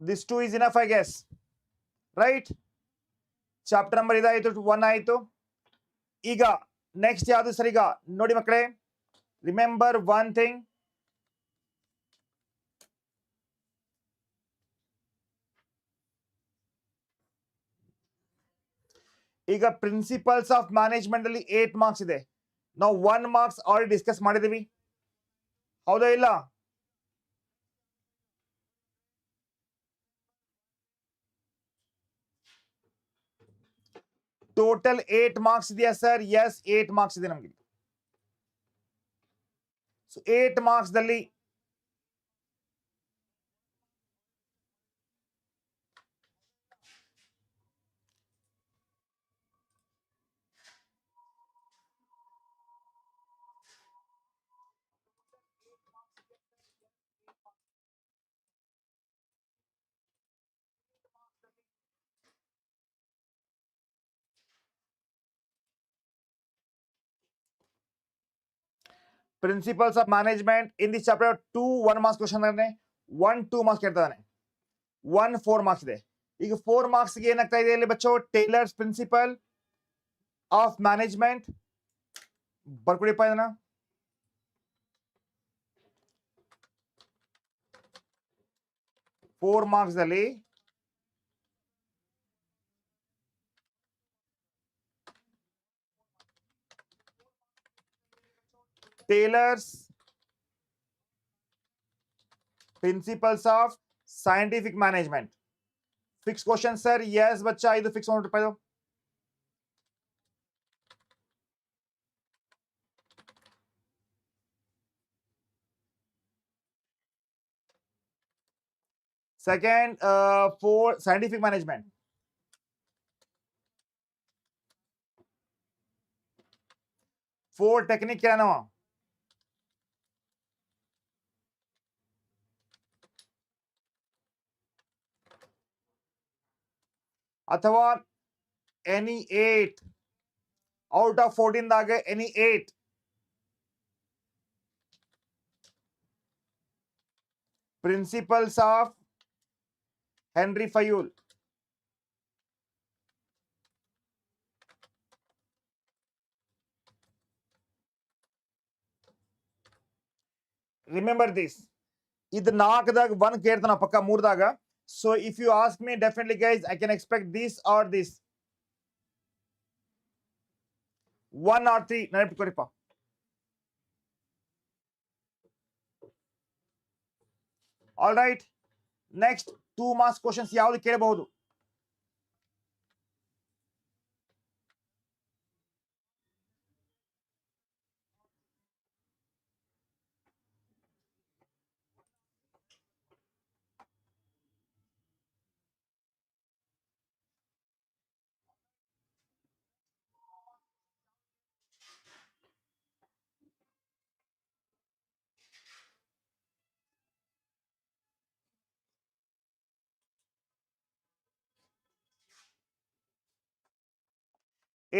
This two is enough, I guess, right? Chapter number ಇದಾಯಿತು, 1 ಆಯಿತು. ಈಗ next ಯಾವುದು sir? ಈಗ ನೋಡಿ ಮಕ್ಕಳೇ, remember one thing, ಈಗ principles of management ಅಲ್ಲಿ 8 marks ಇದೆ. ನಾವು 1 ಮಾರ್ಕ್ಸ್ ಆಲ್ರೆಡಿ ಡಿಸ್ಕಸ್ ಮಾಡಿದೀವಿ, ಹೌದಾ ಇಲ್ಲ? ಟೋಟಲ್ 8 ಮಾರ್ಕ್ಸ್ ಇದೆಯಾ ಸರ್? ಎಸ್, 8 ಮಾರ್ಕ್ಸ್ ಇದೆ ನಮಗೆ. ಸೊ 8 ಮಾರ್ಕ್ಸ್ ದಲ್ಲಿ principles of management in the chapter 2 1 marks question ಅಂದ್ರೆ 1 2 ಮಾರ್ಕ್ಸ್ ಕೇಳ್ತಾನೆ, 1 4 ಮಾರ್ಕ್ಸ್ ಇದೆ. ಈಗ 4 ಮಾರ್ಕ್ಸ್ ಗೆ ಏನಾಗ್ತಾ ಇದೆ ಇಲ್ಲಿ ಬಚ್ಚೋ? ಟೇಲರ್ಸ್ ಪ್ರಿನ್ಸಿಪಲ್ ಆಫ್ ಮ್ಯಾನೇಜ್ಮೆಂಟ್ ಬರ್ಕೊಡಿಪ್ಪ ಇದನ್ನ. ಫೋರ್ ಮಾರ್ಕ್ಸ್ ಅಲ್ಲಿ Taylor's principles of scientific management. Fix question sir? Yes ಬಚ್ಚಾ, ಇದು fix ₹100. Second, for scientific management, for technique क्या नाम? अथवा any 8 out of 14 दागे any 8 principles of Henry Fayol. Remember this. ಇದು 4ದಾಗ 1 ಕೇಳ್ತಾನ ಪಕ್ಕ 3ದಾಗ. So if you ask me, definitely guys, I can expect this or this. 1 or 3 ನೆನಪಿಟ್ಕೊರಿಪ್ಪ. All right. Next 2 marks questions ಯಾವುದು ಕೇಳಬಹುದು?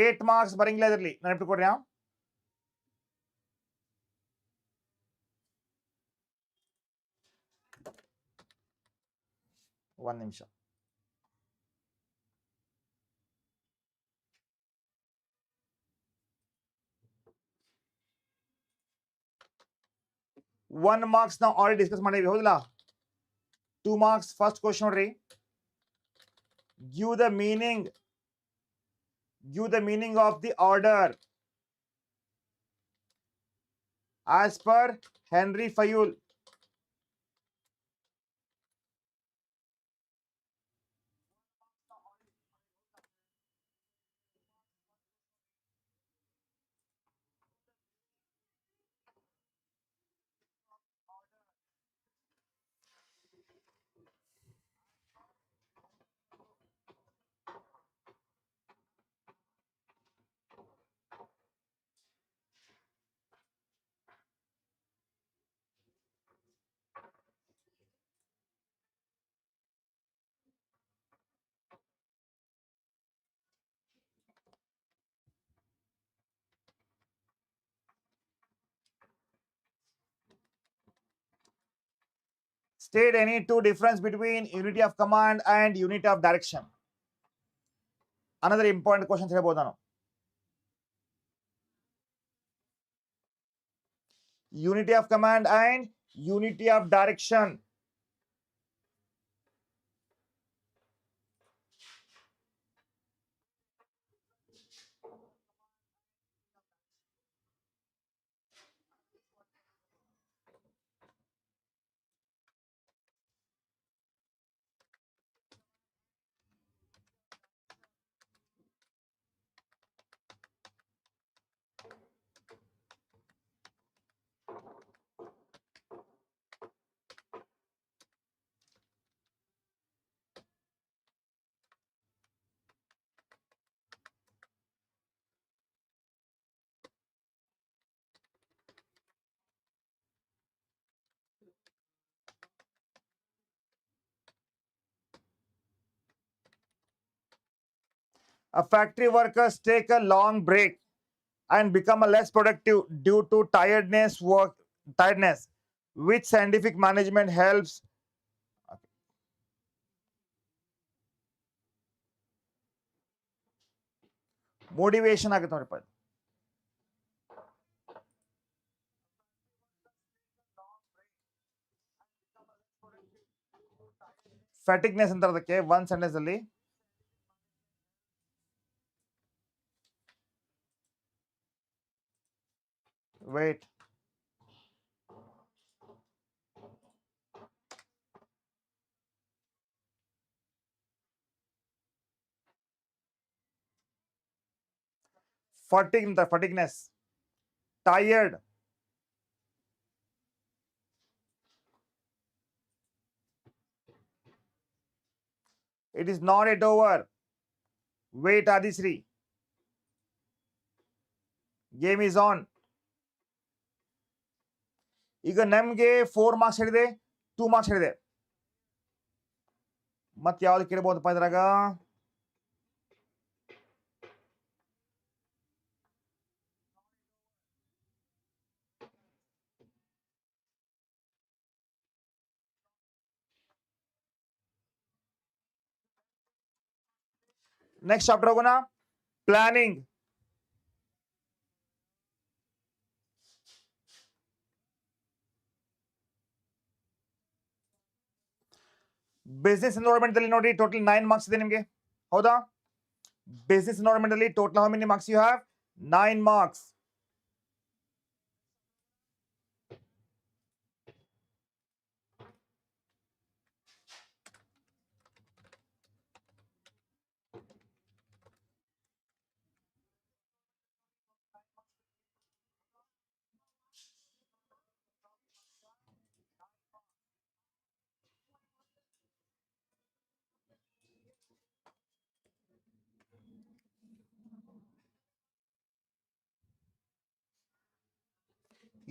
8 marks ಬರಂಗಿಲ್ಲ ಇದರಲ್ಲಿ ನೆನಪಿಟ್ಕೊಡ್ರಿ. ಒಂದು ನಿಮಿಷ. ಒನ್ ಮಾರ್ಕ್ಸ್ ನಾವು ಆಲ್ರೆಡಿ ಡಿಸ್ಕಸ್ ಮಾಡಿವಿ ಹೌದಲ್ಲ. 2 marks ಫಸ್ಟ್ ಕ್ವಶನ್ ನೋಡ್ರಿ. Give the meaning of the order as per Henri Fayol. State any two difference between unity of command and unity of direction. Another important question ಹೇಳ್ಬೋದು ನಾನು. Unity of command and unity of direction. A factory workers take a long break and become a less productive due to tiredness. Which scientific management helps? Motivation ಆಗುತ್ತೆ ನೋಡಿಪ್ಪ. ಫ್ಯಾಟಿಗ್ನೆಸ್ ಅಂತ ಅದಕ್ಕೆ one sentence ಅಲ್ಲಿ. Wait. fatigueness, tired. It is not yet over. Wait, Adisri. Game is on. ಈಗ ನಮ್ಗೆ 4 marks ಹೇಳಿದೆ, 2 marks ಹೇಳಿದೆ. ಮತ್ತೆ ಯಾವ್ದು ಕೇಳ್ಬೋದಪ್ಪ ಇದ್ರಾಗ? ನೆಕ್ಸ್ಟ್ ಚಾಪ್ಟರ್ ಹೋಗೋಣ. ಪ್ಲಾನಿಂಗ್. ಬಿಸ್ನೆಸ್ ಎನ್ವೈರನ್ಮೆಂಟ್ ಅಲ್ಲಿ ನೋಡಿ ಟೋಟಲ್ 9 ಮಾರ್ಕ್ಸ್ ಇದೆ ನಿಮಗೆ, ಹೌದಾ? ಬಿಸ್ನೆಸ್ ಎನ್ವೈರನ್ಮೆಂಟ್ ಅಲ್ಲಿ total how many marks you have? 9 marks.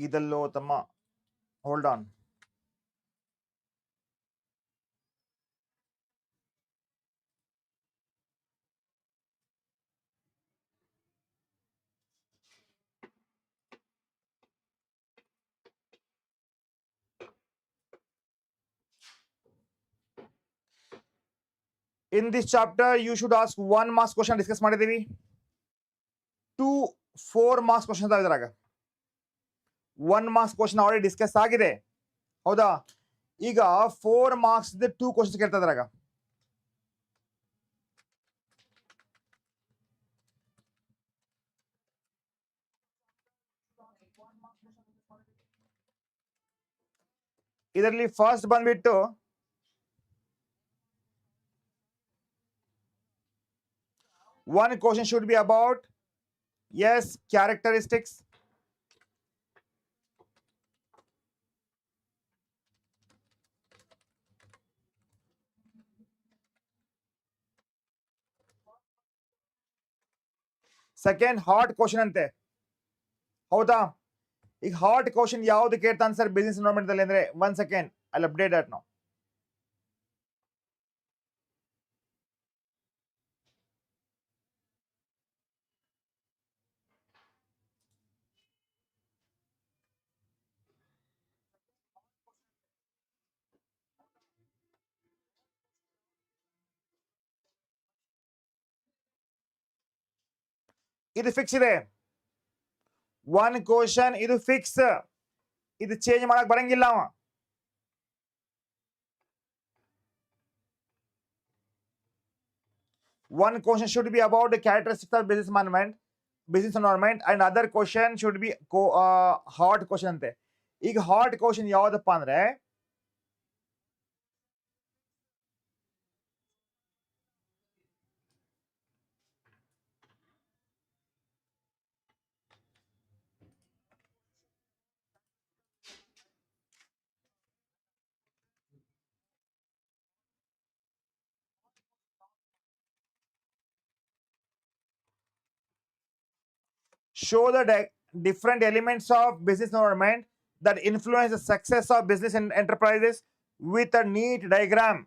ಇದಲ್ಲೋ ತಮ್ಮ, hold on. In this chapter you should ask 1 marks question discuss ಮಾಡಿದೀವಿ 2 4 marks questions ಇದಾವೆ. 1 marks question ಆಲ್ರೆಡಿ ಡಿಸ್ಕಸ್ ಆಗಿದೆ ಹೌದಾ. ಈಗ 4 marks 2 questions ಕೇಳ್ತಾ ಇದ್ರಾಗ. ಇದರಲ್ಲಿ ಫಸ್ಟ್ ಬಂದ್ಬಿಟ್ಟು one question should be about yes characteristics. Second hard question ಅಂತೆ ಹೌದಾ. ಈಗ ಹಾರ್ಟ್ ಕ್ವಶನ್ ಯಾವ್ದು ಕೇಳ್ತಾನೆ ಸರ್ ಬಿಸಿನೆಸ್ ಎನ್ವೈರನ್ಮೆಂಟ್ ಅಲ್ಲಿ ಅಂದ್ರೆ 1 second I'll update that now. ಇದು ಫಿಕ್ಸ್ ಇದೆ 1 ಕ್ವಶನ್ ಇದು ಫಿಕ್ಸ್ ಇದು ಚೇಂಜ್ ಮಾಡಕ್ ಬರಂಗಿಲ್ಲ ಅವ. One question should be about the characteristics of business environment and other question should be hard question ಅಂತೆ. ಈಗ ಹಾರ್ಡ್ ಕ್ವಶನ್ ಯಾವ್ದಪ್ಪ ಅಂದ್ರೆ show the different elements of business environment that influence the success of business and enterprises with a neat diagram.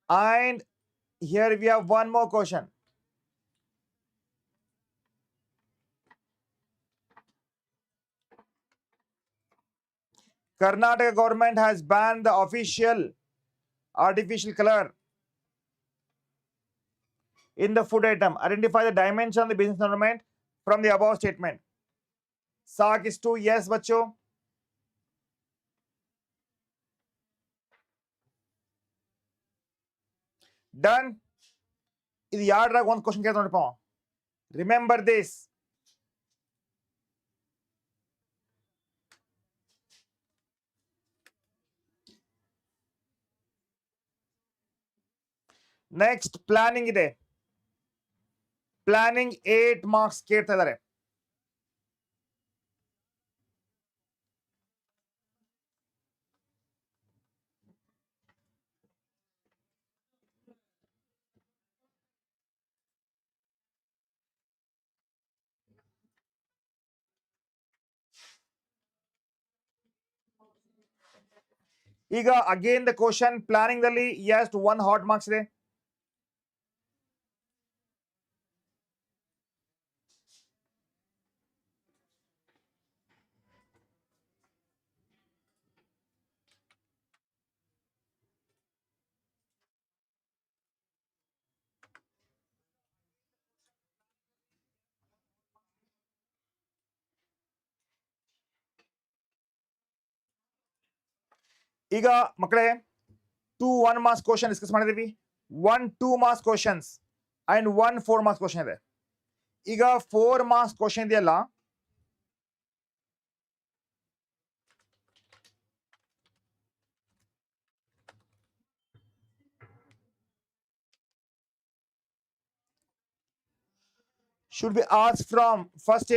And here we have one more question. Karnataka government has banned the official artificial color in the food item. Identify the dimension of the business environment from the above statement. Sak is 2 yes बच्चों. Done. ಇದು ಯಾರ್ಡ್ರಾಗ ಒಂದು question ಕೇಳ್ತ ನೋಡಪ್ಪ. Remember this. Next planning ಇದೆ. Planning 8 marks ಕೇಳ್ತಾ ಇದ್ದಾರೆ. ಈಗ ಅಗೇನ್ ದ ಕ್ವಶನ್ ಪ್ಲಾನಿಂಗ್ ದಲ್ಲಿ ಎಷ್ಟು 1 ಹಾಟ್ ಮಾರ್ಕ್ಸ್ ಇದೆ. ಈಗ ಮಕ್ಕಳೇ 2 1 marks ಕ್ವಶನ್ ಡಿಸ್ಕಸ್ ಮಾಡಿದೀವಿ. 1 2 marks questions and 1 4 marks question ಇದೆ. ಈಗ 4 marks ಕ್ವಶನ್ ಇದೆಯಲ್ಲ should be asked from first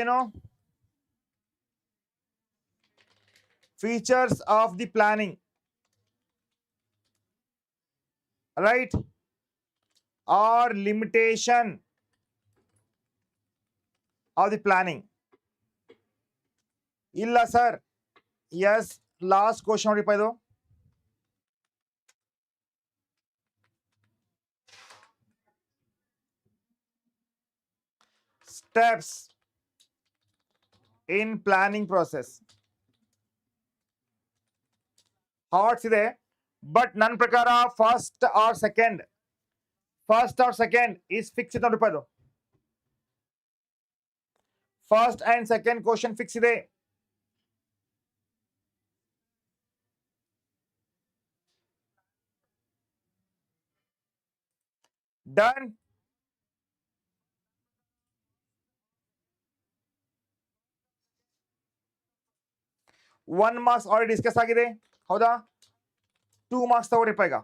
features of the planning, right, or limitation of the planning. Illa sir, yes, last question ನೋಡಿಪ್ಪ ಇದು. steps in planning process. Thoughts ಇದೆ, but ನನ್ನ ಪ್ರಕಾರ first or second is ಫಿಕ್ಸ್ ಇದೆ ನೋಡ್ರಿ ಅದು. First and second question fix ಇದೆ. Done. One marks already discuss ಆಗಿದೆ, ಹೌದಾ? 2 ಮಾರ್ಕ್ಸ್ ತಗೋರಿಪ್ಪ. ಈಗ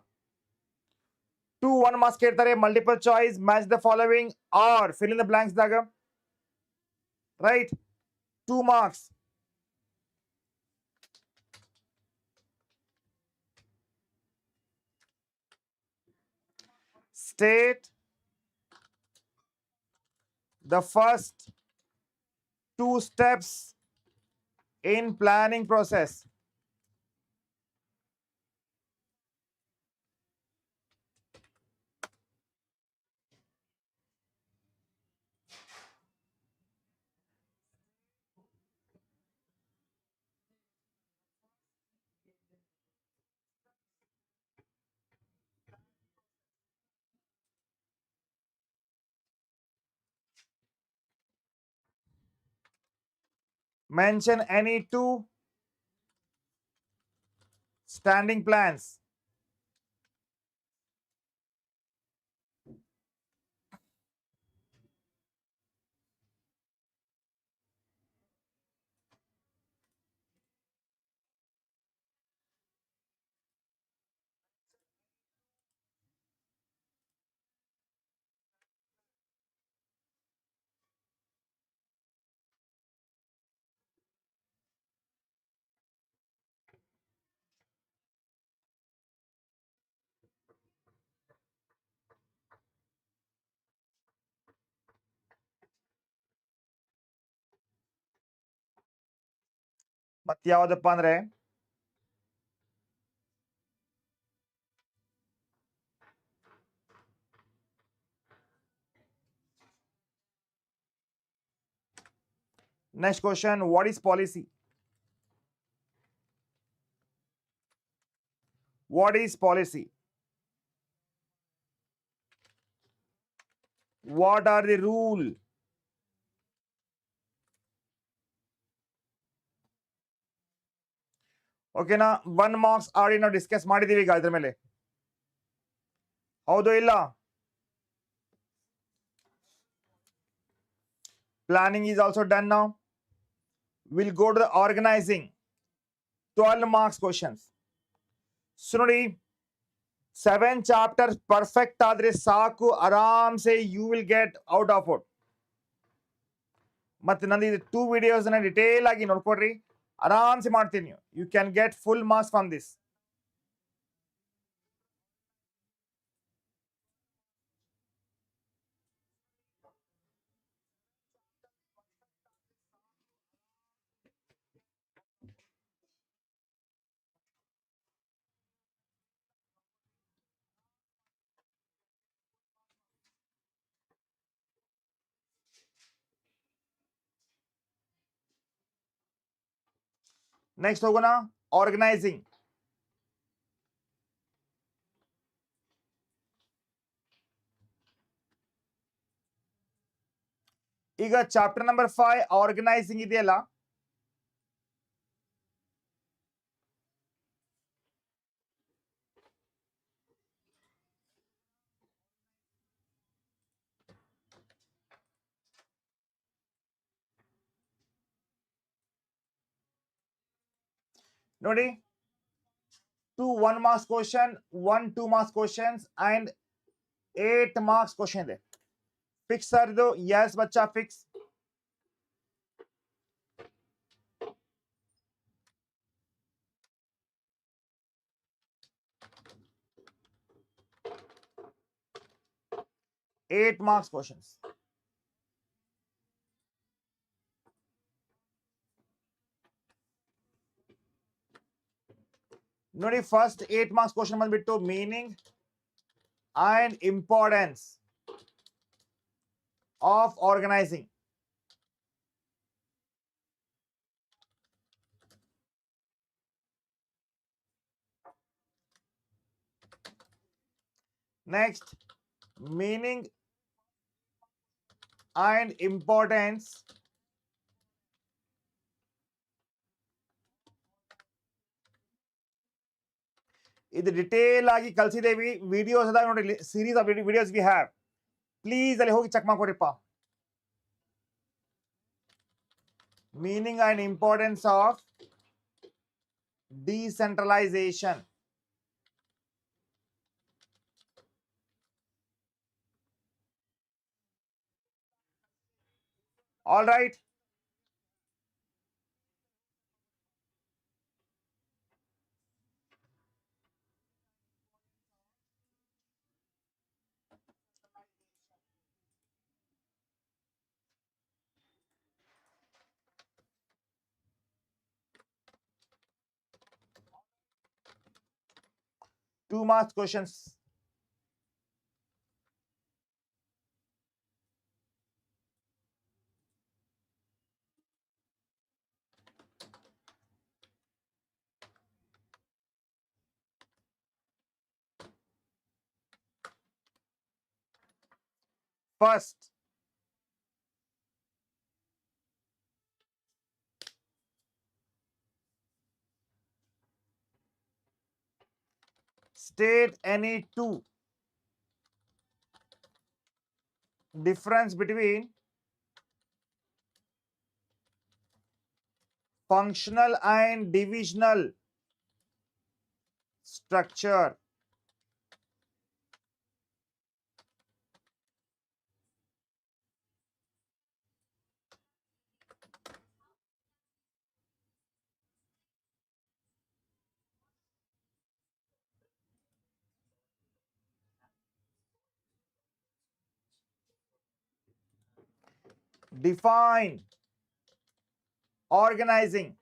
2 1 ಮಾರ್ಕ್ಸ್ ಕೇಳ್ತಾರೆ. Multiple choice, match the following or fill in the blanks ದಾಗ, right? 2 marks. State the first 2 steps in planning process. Mention any 2 standing plans. ಮತ್ತೆ ಯಾವುದಪ್ಪ ಅಂದ್ರೆ next question, what is policy? What is policy? What are the rule? ಓಕೆನಾ? 1 marks already ನಾವು discuss ಮಾಡಿದೀವಿ ಈಗ ಇದ್ರ ಮೇಲೆ, ಹೌದು ಇಲ್ಲ? Planning is also done now. We'll go to the organizing. 12 marks questions. So ನೋಡಿ, 7 chapters perfect ಆದ್ರೆ ಸಾಕು, ಆರಾಮ್ ಸೆ you will get out of it. ಮತ್ತೆ ನಂದು ಇದು 2 videos ನ ಡಿಟೇಲ್ ಆಗಿ ನೋಡ್ಕೊಡ್ರಿ, ಆರಾಮ್ ಸೆ ಮಾಡ್ತೀನಿ. You can get full marks from this. Next ಹೋಗೋಣ, ಆರ್ಗನೈಸಿಂಗ್. ಈಗ ಚಾಪ್ಟರ್ ನಂಬರ್ 5 ಆರ್ಗನೈಸಿಂಗ್ ಇದೆಯಲ್ಲ, ನೋಡಿ 2 1 marks question, 1 2 marks questions and 8 marks question ಇದೆ. ಫಿಕ್ಸ್ ಸರ್ ಇದು? ಯಸ್ ಬಚ್ಚಾ, ಫಿಕ್ಸ್. Eight marks questions. ನೋಡಿ ಫಸ್ಟ್ 8 marks question ಬಂದ್ಬಿಟ್ಟು meaning and importance of organising. Next, meaning and importance ಇದು ಡಿಟೇಲ್ ಆಗಿ ಕಲ್ಸಿದೇವಿ. ವಿಡಿಯೋಸ್ ಅದ ನೋಡಿ, series of videos we have. Please ಅಲ್ಲಿ ಹೋಗಿ ಚೆಕ್ ಮಾಡ್ಕೊರಿಪ್ಪ. Meaning and importance of decentralization. All right. Two marks questions. First, state any two difference between functional and divisional structure. Define organizing.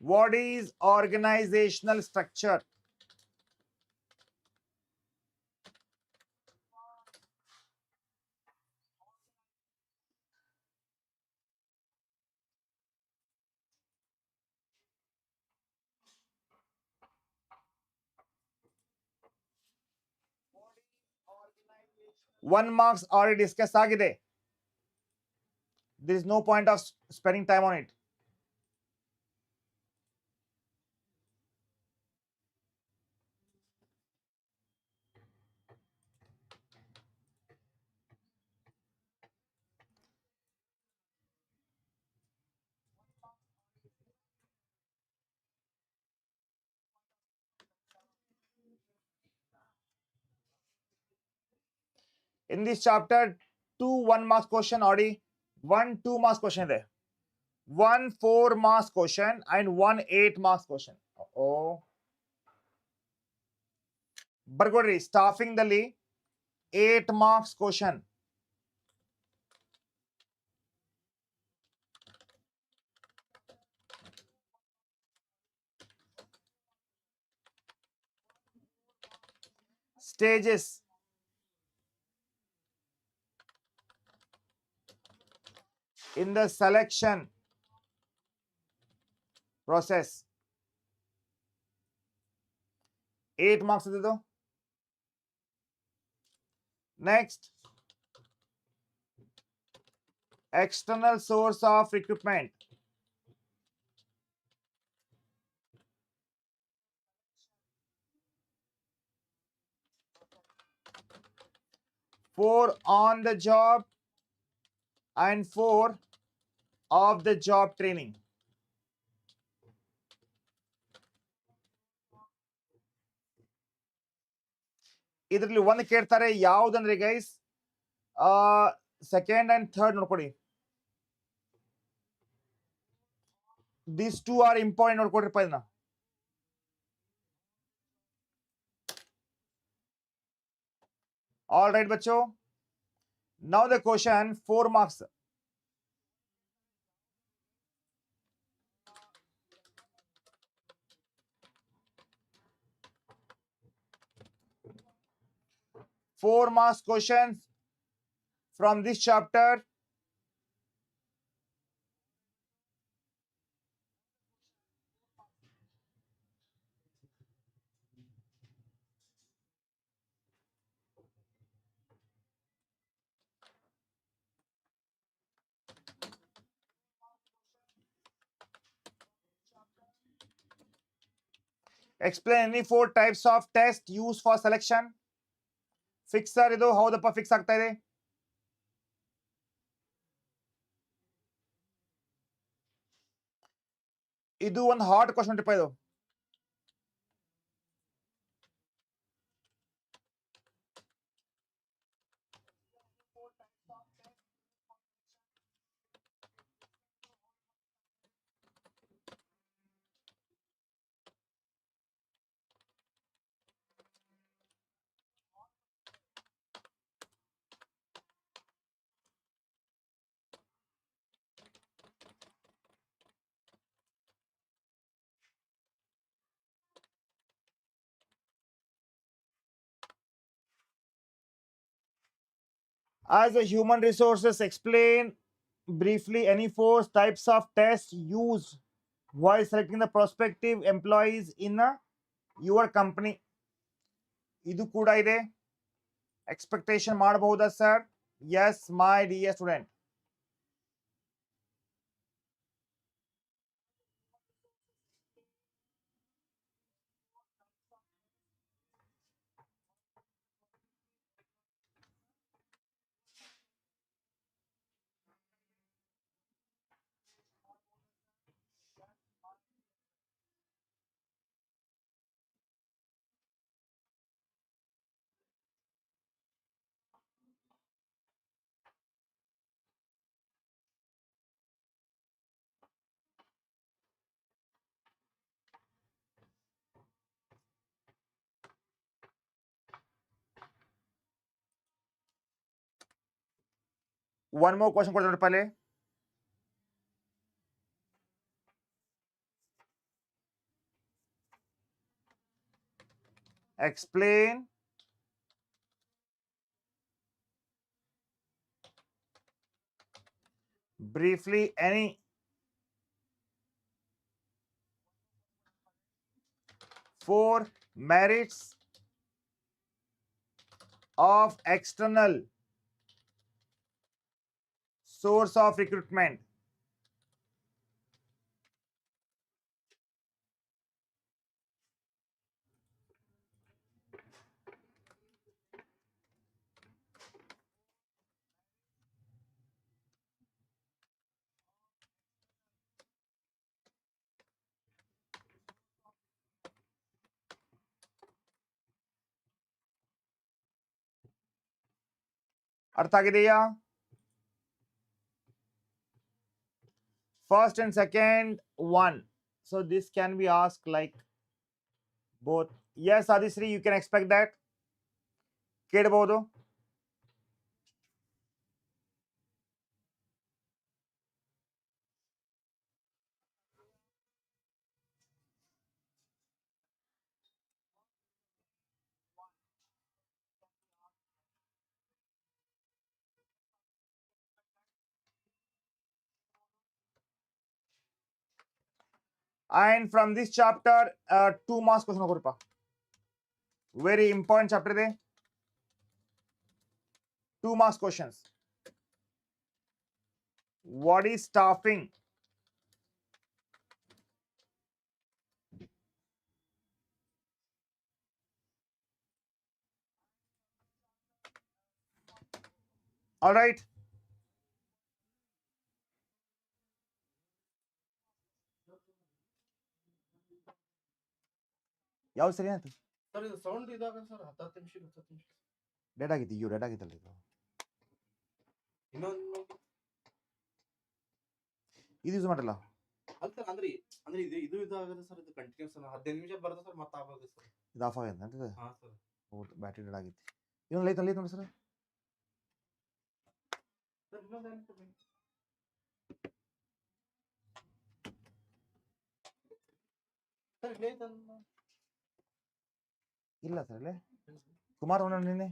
What is organizational structure? One marks already discussed agide. There is no point of spending time on it. In this chapter, 2 1 marks question already, 1 2 marks question there, 1 4 marks question and 1 8 marks question. Oh, ಬರ್ಕೊಡ್ರಿ staffing ದಲ್ಲಿ 8 marks question. Stages in the selection process. 8 marks ಇದ್ದು. Next, external source of recruitment. Four on the job and 4 of the job training. ಇದರಲ್ಲಿ ಒಂದು ಕೇಳ್ತಾರೆ ಯಾವ್ದಂದ್ರೆ guys, second and third ನೋಡ್ಕೊಡಿ. These two are important. ನೋಡ್ಕೊಡ್ರಿಪ್ಪ ಇದನ್ನ. All right, बच्चों. Now the question, 4 marks. Four marks questions from this chapter. Explain any 4 types of test used for selection. Fixer ಇದು ಹೌದಪ್ಪ ಫಿಕ್ಸ್ ಆಗ್ತಾ ಇದೆ. ಇದು ಒಂದು ಹಾಟ್ ಕ್ವಶನ್ ಟಿಪ್ಪ ಇದು. As a human resources, explain briefly any 4 types of tests used while selecting the prospective employees in your company. ಇದು ಕೂಡ ಇದೆ. ಎಕ್ಸ್ಪೆಕ್ಟೇಷನ್ ಮಾಡಬಹುದಾ ಸರ್? Yes my dear student. One more question ಕೊಡ್ತೀನಿ ನೋಡಿ ಪಹಲೆ. Explain briefly any 4 merits of external source of recruitment. ಅರ್ಥ ಆಗಿದೆಯಾ? First and second one. So this can be asked like both. Yes, Adisri, you can expect that. ಕೇಳಬಹುದು. And from this chapter 2 marks question ಕೊಡ್ರಪ್ಪ. Very important chapter ಇದೆ. 2 marks questions. What is staffing? All right. ಯಾವ ಸರಿ ಆಯ್ತು sir ಇದು sound ಇದಾಗ sir 10 ನಿಮಿಷ dead ಆಗಿತ್ತು. ಇವು ಡೆಡ್ ಆಗಿತ್ತಲ್ಲ ಇದು. ಇನ್ನೊಂದು ಇದು ಯೂಸ್ ಮಾಡಲ್ಲ ಅಲ್ಲ ಸರ್. ಅಂದ್ರೆ ಇದು ಆಗದೆ ಸರ್. ಇದು ಕಂಟಿನ್ಯೂಸ್ 15 ನಿಮಿಷ ಬರ್ತದೆ ಸರ್. ಮತ್ತೆ ಆಗೋದು ಸರ್. ಇದು ಆಫ್ ಆಗಿದೆ ಅಂತ. ಹಾ ಸರ್. ಹೌದು, ಬ್ಯಾಟ್ರಿ ಡೆಡ್ ಆಗಿತ್ತು. ಇನ್ನೊಂದು ಲೈಟ್ ನೋಡಿ ಸರ್. ಸರ್ ಇನ್ನೊಂದು ಏನು ಸರ್? ಸರ್ ಲೈಟ್ ಇಲ್ಲ ಸರ್. ಅಲ್ಲೇ ಕುಮಾರ್ ಅವನ ನಿನ್ನೆ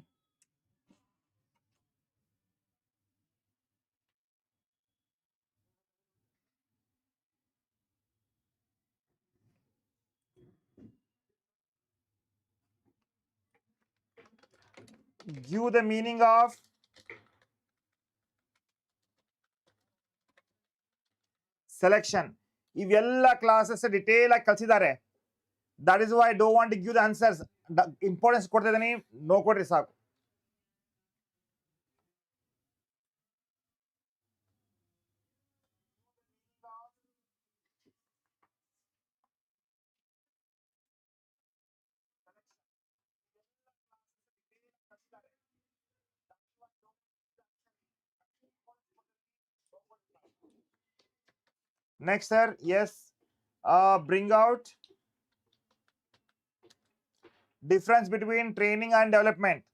give the meaning of selection. ಇವೆಲ್ಲ ಕ್ಲಾಸಸ್ ಡಿಟೇಲ್ ಆಗಿ ಕಲಿಸಿದ್ದಾರೆ. That is why I don't want to give the answers. The importance ಕೊಡ್ತಿದ್ದೀನಿ, no ಕೊಡ್ರಿ ಸಾಕು. Next, sir, yes, bring out difference between training and development.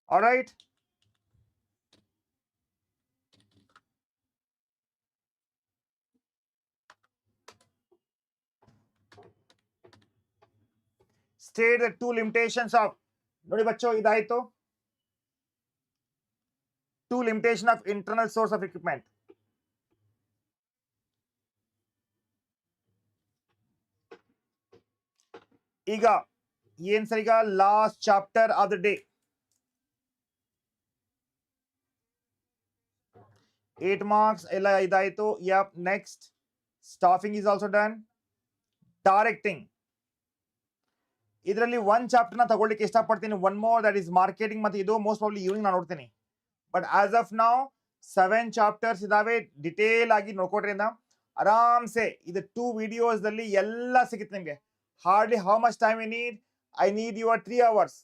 All right. State the two limitations of, ನೋಡಿ ಬಚ್ಚೋ ಇದಾಯ್ತು, two limitation of internal source of equipment. ಈಗ ಏನ್ sir, ಈಗ last chapter of the day, 8 marks ಎಲ್ಲ ಇದಾಯ್ತು. Yup, next staffing is also done. Directing, ಇದರಲ್ಲಿ one chapter ನ ತಗೊಳ್ಳಿಕ್ಕೆ ಇಷ್ಟಪಡ್ತೀನಿ. One more, that is marketing. ಮತ್ತೆ ಇದು ಮೋಸ್ಟ್ ಪ್ರಾಬ್ಲಿ ಈವ್ನಿಂಗ್ ನಾನು ನೋಡ್ತೀನಿ. But as of now 7 chapters ಇದಾವೆ. ಡಿಟೇಲ್ ಆಗಿ ನೋಡ್ಕೊಟ್ರಿಂದ ಆರಾಮ್ಸೆ ಇದು 2 ವಿಡಿಯೋಸ್ ದಲ್ಲಿ ಎಲ್ಲ ಸಿಗುತ್ತೆ ನಿಮ್ಗೆ. Hardly how much time you need? I need your 3 hours.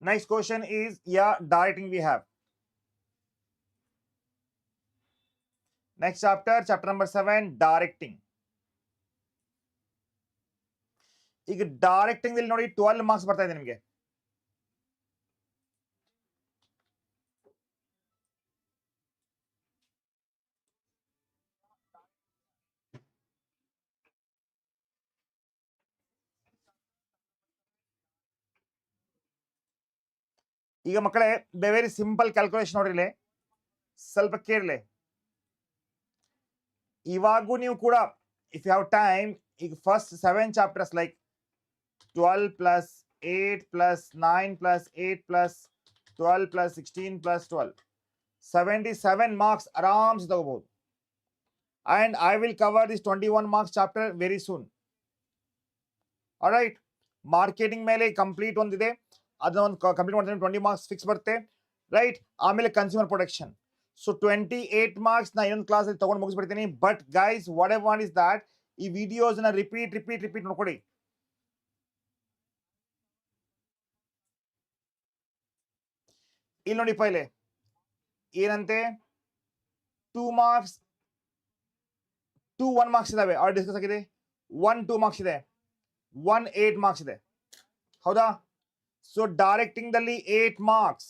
Next question is, yeah, directing we have. Next chapter, chapter number 7, directing. ಈಗ ಡೈರೆಕ್ಟಿಂಗ್ ಅಲ್ಲಿ ನೋಡಿ 12 ಮಾರ್ಕ್ಸ್ ಬರ್ತಾ ಇದೆ ನಿಮಗೆ. ಈಗ ಮಕ್ಕಳೇ, ವೆರಿ ಸಿಂಪಲ್ ಕ್ಯಾಲ್ಕುಲೇಷನ್ ನೋಡ್ರಿ, ಸ್ವಲ್ಪ ಕೇಳಲಿ. ಇವಾಗೂ ನೀವು ಕೂಡ ಇಫ್ ಯು ಹ್ಯಾವ್ ಟೈಮ್, ಈಗ first 7 chapters like 12 plus 8 plus 9 plus 8 plus 12 plus 16 plus 12, 77 marks ಆರಾಮ್ಸ್ ತಗೋಬಹುದು. And I will cover this 21 marks chapter very soon. Alright, marketing ಮೇಲೆ ಕಂಪ್ಲೀಟ್ ಒಂದಿದೆ, ಅದೊಂದು ಕಂಪ್ಲೀಟ್ ಮಾಡ್ತೀನಿ, 20 marks ಫಿಕ್ಸ್ ಬರುತ್ತೆ. ರೈಟ್, ಆಮೇಲೆ ಕನ್ಸ್ಯೂಮರ್ ಪ್ರೊಟೆಕ್ಷನ್. ಸೊ 28 marks ನಾ ಇನ್ನೊಂದು ಕ್ಲಾಸ್ ಅಲ್ಲಿ ತಗೊಂಡು ಮುಗಿಸ್ಬಿಡ್ತೀನಿ. But guys, what I want is that ಈ ವಿಡಿಯೋಸ್ ನ ರಿಪೀಟ್ ನೋಡ್ಕೊಡಿ. ಇಲ್ಲಿ ನೋಡಿ ಪೈಲೆ ಏನಂತೆ, 2 marks 2 1 marks ಇದಾವೆ, ಆಲ್ರೆಡಿ ಡಿಸ್ಕಸ್ ಆಗಿದೆ. 1 2 marks ಇದೆ, 1 8 marks ಇದೆ, ಹೌದಾ? ಸೊ ಡೈರೆಕ್ಟಿಂಗ್ ದಲ್ಲಿ 8 marks.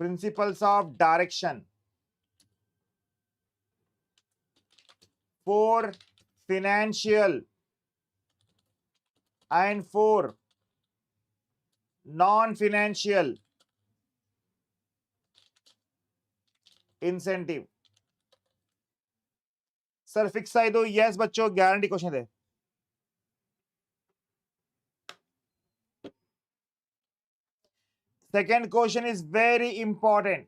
Principles of direction. 4 financial and 4 non-financial incentive. Sir fix ಆಯ್ತು? ಎಸ್ ಬಚ್ಚೋ, ಗ್ಯಾರಂಟಿ ಕ್ವಶನ್ ಇದೆ. Second question is very important.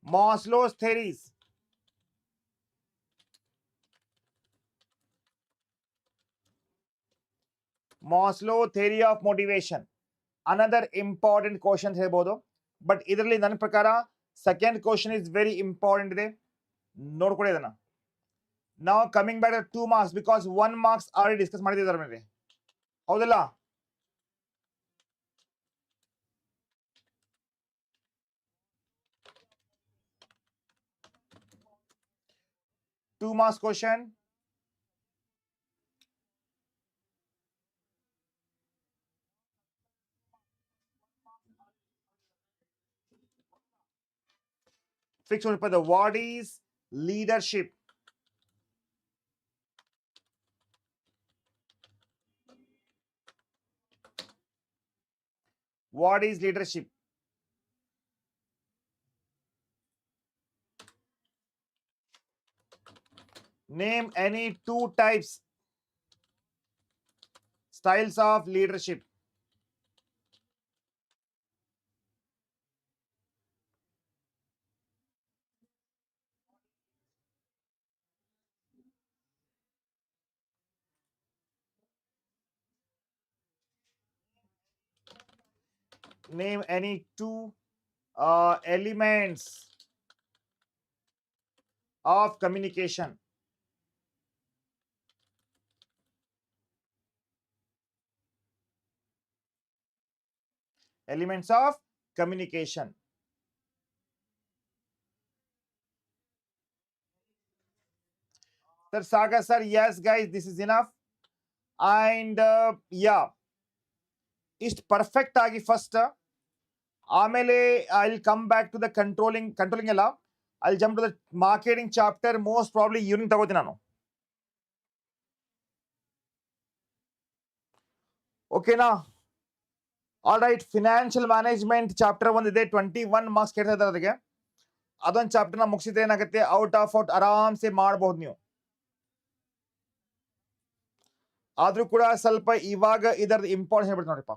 Maslow's theories. Maslow theory of motivation. Another important question ಹೇಳ್ಬೋದು. But ಇದರಲ್ಲಿ ನನ್ನ ಪ್ರಕಾರ second question is very important ಇದೆ, ನೋಡ್ಕೊಳ್ಳಿ ಇದನ್ನ. ನಾವು coming back 2 marks because 1 marks already discuss ಮಾಡಿದ್ದಾರೆ ಮೇಲೆ, ಹೌದಲ್ಲ? Two marks question. Fix for the what is leadership? What is leadership? Name any 2 types styles of leadership. Name any 2 elements of communication. Elements of communication. Sir Saga sir, yes guys, this is enough. And yeah, ಇಷ್ಟು perfect ಆಗಿ first, ಆಮೇಲೆ I will come back to the controlling ಎಲ್ಲ I will jump to the marketing chapter. Most probably evening ತಗೋತೀನಿ ನಾನು, ಓಕೆನಾ? All right. Financial management chapter ಒಂದಿದೆ, 21 marks ಕೇಳ್ತಾ ಇದ್ದಾರೆ ಅದಕ್ಕೆ. ಅದೊಂದು ಚಾಪ್ಟರ್ನ ಮುಗಿಸಿದ್ರೆ ಏನಾಗುತ್ತೆ, ಔಟ್ ಆಫ್ ಔಟ್ ಆರಾಮ್ಸೆ ಮಾಡಬಹುದು ನೀವು. ಆದ್ರೂ ಕೂಡ ಸ್ವಲ್ಪ ಇವಾಗ ಇದರದ ಇಂಪಾರ್ಟೆನ್ಸ್ ಹೇಳ್ಬಿಟ್ಟು ನೋಡಿಪ್ಪ.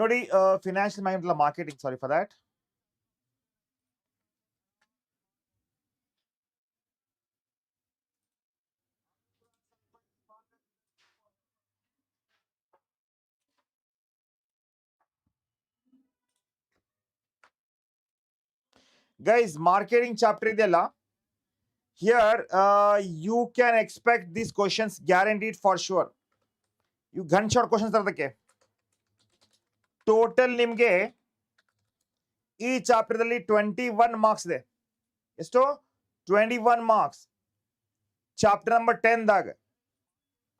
ನೋಡಿ, financial management marketing, sorry for that. Guys, marketing chapter ಇದೆಯಲ್ಲ, here you can expect these questions guaranteed for sure. You gunshot questions ತರದಕ್ಕೆ ಟೋಟಲ್ ನಿಮ್ಗೆ ಈ ಚಾಪ್ಟರ್ ದಲ್ಲಿ 21 ಮಾರ್ಕ್ಸ್ ಇದೆ. ಎಷ್ಟು? 21 ಮಾರ್ಕ್ಸ್. ಚಾಪ್ಟರ್ ನಂಬರ್ 10 ದಾಗ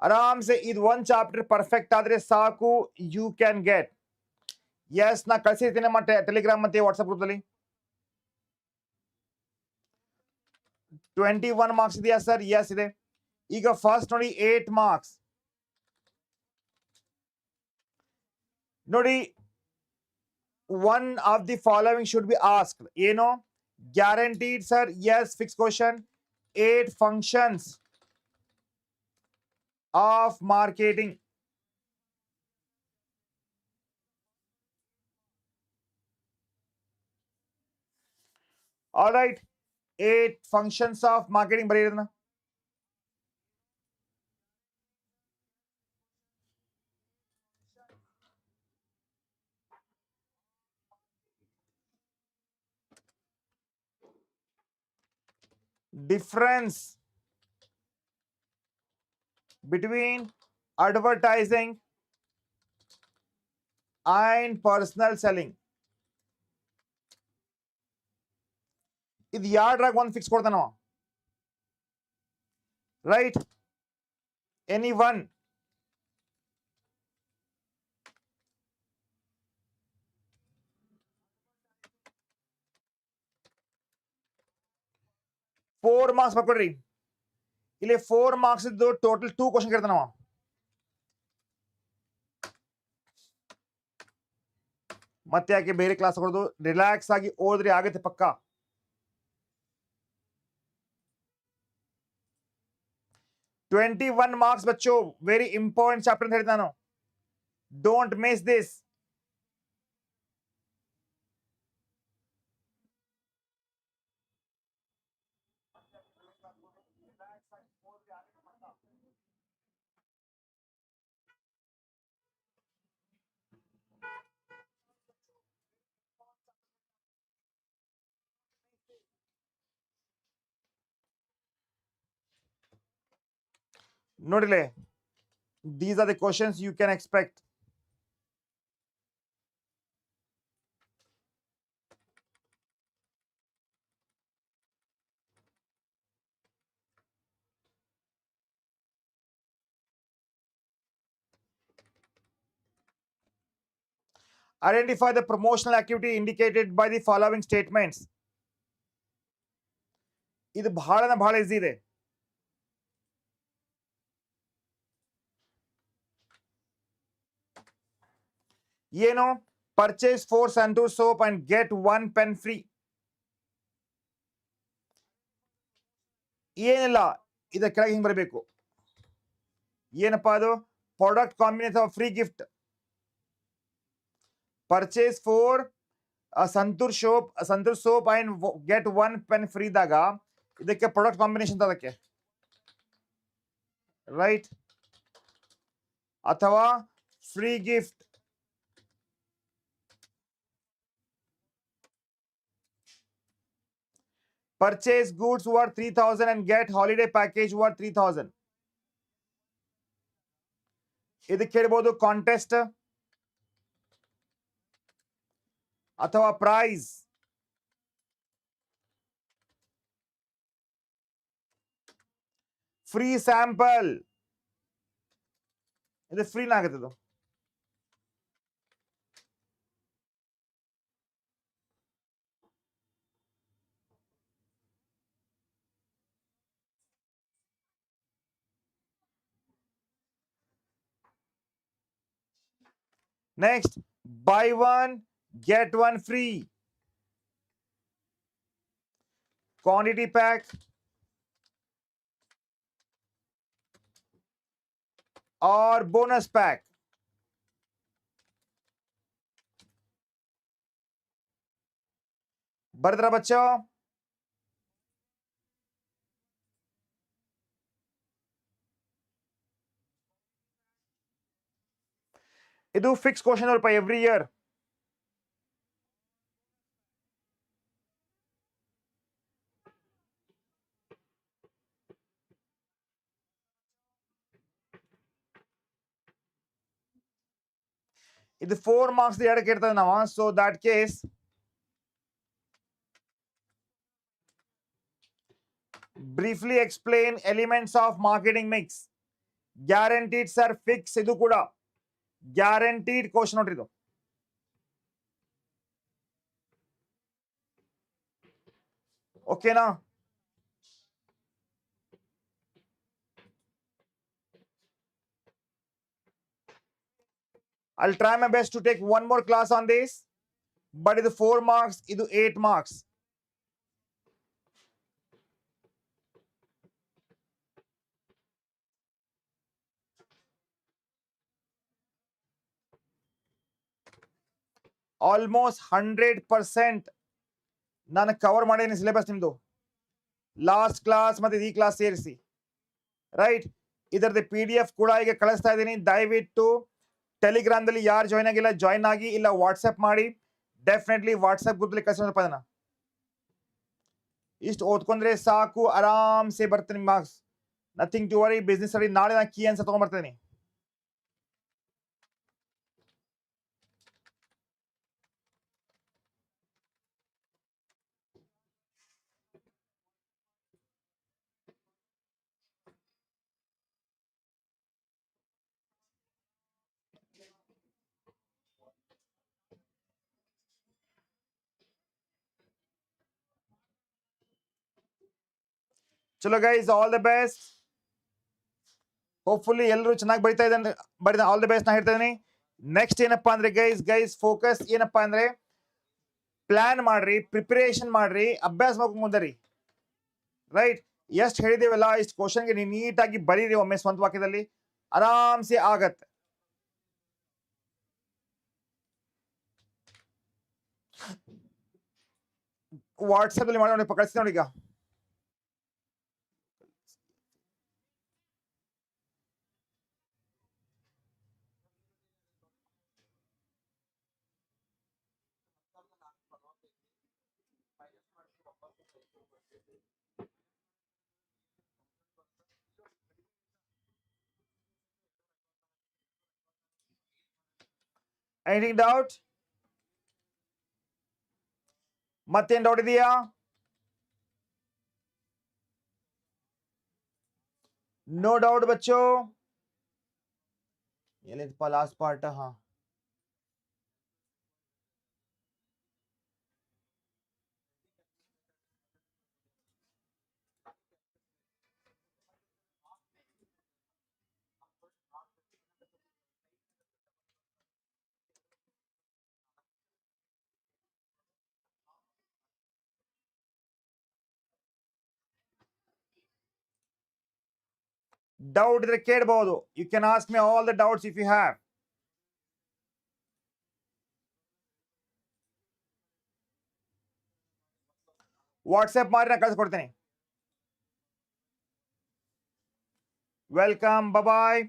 ಆರಾಮ್ಸೆ ಇದು ಒಂದು ಚಾಪ್ಟರ್ ಪರ್ಫೆಕ್ಟ್ ಆದ್ರೆ ಸಾಕು, ಯು ಕ್ಯಾನ್ ಗೆಟ್. ಎಸ್, ನಾ ಕಳ್ಸಿರ್ತೀನಿ ನಮ್ಮ ಟೆಲಿಗ್ರಾಮ್ ಮತ್ತೆ ವಾಟ್ಸ್ಆಪ್ ಗ್ರೂಪ್ ದಲ್ಲಿ. 21 ಮಾರ್ಕ್ಸ್ ಇದೆಯಾ ಸರ್? ಎಸ್ ಇದೆ. ಈಗ ಫಸ್ಟ್ ನೋಡಿ 8 ಮಾರ್ಕ್ಸ್ ನೋಡಿ. One of the following should be asked. ಏನು? Guaranteed sir? Yes, fix question. 8 functions of marketing. All right, 8 functions of marketing ಬರೀ. difference between advertising and personal selling. ಇದು ಯಾರ್ಡ್ರಾಗ ಒಂದು ಫಿಕ್ಸ್ ಕೊಡ್ತಾನವ, ರೈಟ್? Any one? 4 ಮಾರ್ಕ್ಸ್ ಬರ್ಕೊಡ್ರಿ. ಇಲ್ಲಿ 4 marks ಇದ್ದು total 2 question ಕೇಳ್ತಾನವ. ಮತ್ತೆ ಯಾಕೆ ಬೇರೆ ಕ್ಲಾಸ್ ತಗೊಳ್ಳೋದು, ರಿಲ್ಯಾಕ್ಸ್ ಆಗಿ ಓದ್ರಿ, ಆಗುತ್ತೆ ಪಕ್ಕ. 21 ಮಾರ್ಕ್ಸ್ ಬಚ್ಚು, ವೆರಿ ಇಂಪಾರ್ಟೆಂಟ್ ಚಾಪ್ಟರ್ ಅಂತ ಹೇಳಿದ ನಾನು. Don't miss this. ನೋಡಿಲೆ, these are the questions you can expect. Identify the promotional activity indicated by the following statements. ಇದು ಬಹಳ ಈಸಿ ಇದೆ. ಏನು, purchase 4 santoor soap and get 1 pen free. ಏನಿಲ್ಲ, ಇದರ ಕೆಳಗೆ ಹಿಂಗ್ ಬರಬೇಕು. ಏನಪ್ಪಾ ಅದು, product combination free gift. Purchase 4 santoor soap and get 1 pen free ದಾಗ ಇದಕ್ಕೆ ಪ್ರಾಡಕ್ಟ್ ಕಾಂಬಿನೇಷನ್ ಅದಕ್ಕೆ ರೈಟ್, ಅಥವಾ free gift. Purchase goods worth 3,000 and get holiday package worth 3,000. ಇದಕ್ಕೆ ಹೇಳ್ಬೋದು ಕಾಂಟೆಸ್ಟ್ ಅಥವಾ ಪ್ರೈಸ್. ಫ್ರೀ ಸ್ಯಾಂಪಲ್, ಇದು ಫ್ರೀನ ಆಗುತ್ತದು. Next, buy one, get one free. Quantity pack or bonus pack. ಬರ್ದ್ರ ಬಚ್ಚ, ಇದು fix question ರೂಪಾಯಿ ಎವ್ರಿ ಇಯರ್. ಇದು 4 marks ಎರಡಕ್ಕೆ ಇರ್ತದೆ ನಾವು. So that case briefly explain elements of marketing mix. Guaranteed sir, fix. ಇದು ಕೂಡ guaranteed question ನೋಡ್ರಿ ಇದು. ಓಕೆನಾ? I'll try my best to take one more class on this, but ಇದು 4 marks, ಇದು 8 marks. ಆಲ್ಮೋಸ್ಟ್ 100% ನಾನು ಕವರ್ ಮಾಡಿದ್ದೀನಿ ಸಿಲೆಬಸ್ ನಿಮ್ದು, ಲಾಸ್ಟ್ ಕ್ಲಾಸ್ ಮತ್ತೆ ಈ ಕ್ಲಾಸ್ ಸೇರಿಸಿ. ರೈಟ್, ಇದರದ್ದು PDF ಕೂಡ ಈಗ ಕಳಿಸ್ತಾ ಇದ್ದೀನಿ. ದಯವಿಟ್ಟು ಟೆಲಿಗ್ರಾಮ್ದಲ್ಲಿ ಯಾರು ಜಾಯ್ನ್ ಆಗಿಲ್ಲ ಜಾಯ್ನ್ ಆಗಿ, ಇಲ್ಲ ವಾಟ್ಸಪ್ ಮಾಡಿ. ಡೆಫಿನೆಟ್ಲಿ ವಾಟ್ಸಪ್ ಗ್ರೂಪ್ಲಿ ಕಳಿಸೋದಪ್ಪ ಅದನ್ನ. ಇಷ್ಟು ಓದ್ಕೊಂಡ್ರೆ ಸಾಕು, ಆರಾಮ್ಸೆ ಬರ್ತೀನಿ marks. Nothing to worry. Business study ನಾಳೆ ನಾನು ಕೀ ಅನ್ಸ ತಗೊಂಡ್ಬರ್ತೀನಿ. ಚಲೋ guys, all the best. Hopefully ಎಲ್ಲರೂ ಚೆನ್ನಾಗಿ ಬರಿತಾ ಇದ್ದಾರೆ, ಬರಿದ ಆಲ್ ದ ಬೆಸ್ಟ್ ನಾ ಹೇಳ್ತಾ ಇದೀನಿ. ನೆಕ್ಸ್ಟ್ ಏನಪ್ಪಾ ಅಂದ್ರೆ ಗೈಸ್ ಫೋಕಸ್ ಏನಪ್ಪಾ ಅಂದ್ರೆ ಪ್ಲಾನ್ ಮಾಡ್ರಿ, ಪ್ರಿಪರೇಷನ್ ಮಾಡ್ರಿ, ಅಭ್ಯಾಸ ಮಾಡ್ಕೊಂಡು ಮುಂದರಿ. ರೈಟ್, ಎಷ್ಟು ಹೇಳಿದೇವಲ್ಲ ಇಷ್ಟು ಕ್ವಶನ್ಗೆ ನೀವು ನೀಟಾಗಿ ಬರೀರಿ ಒಮ್ಮೆ ಸ್ವಂತ ವಾಕ್ಯದಲ್ಲಿ, ಆರಾಮ್ಸೆ ಆಗತ್ತೆ. ವಾಟ್ಸಪ್ ಅಲ್ಲಿ ಮಾಡಿ ನೋಡಿ, ಕಳಿಸ್ತೀನಿ ನೋಡಿ ಈಗ. Anything doubt? ಮತ್ತೇನ್ ಡೌಟ್ ಇದೆಯಾ? ನೋ ಡೌಟ್ ಬಚ್ಚೋ. ಎಲ್ಲಿದಪ್ಪ ಲಾಸ್ಟ್ ಪಾರ್ಟ್? ಹಾ, ಡೌಟ್ ಇದ್ರೆ ಕೇಳಬಹುದು. You can ask me all the doubts if you have. WhatsApp ಮಾಡಿ ನಾ ಕಳಿಸ್ಕೊಡ್ತೀನಿ. Welcome, bye.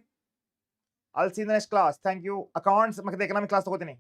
I'll see you in the next class. Thank you. Accounts ಮತ್ತೆ ಎಕನಾಮಿಕ್ ಕ್ಲಾಸ್ ತಗೋತೀನಿ.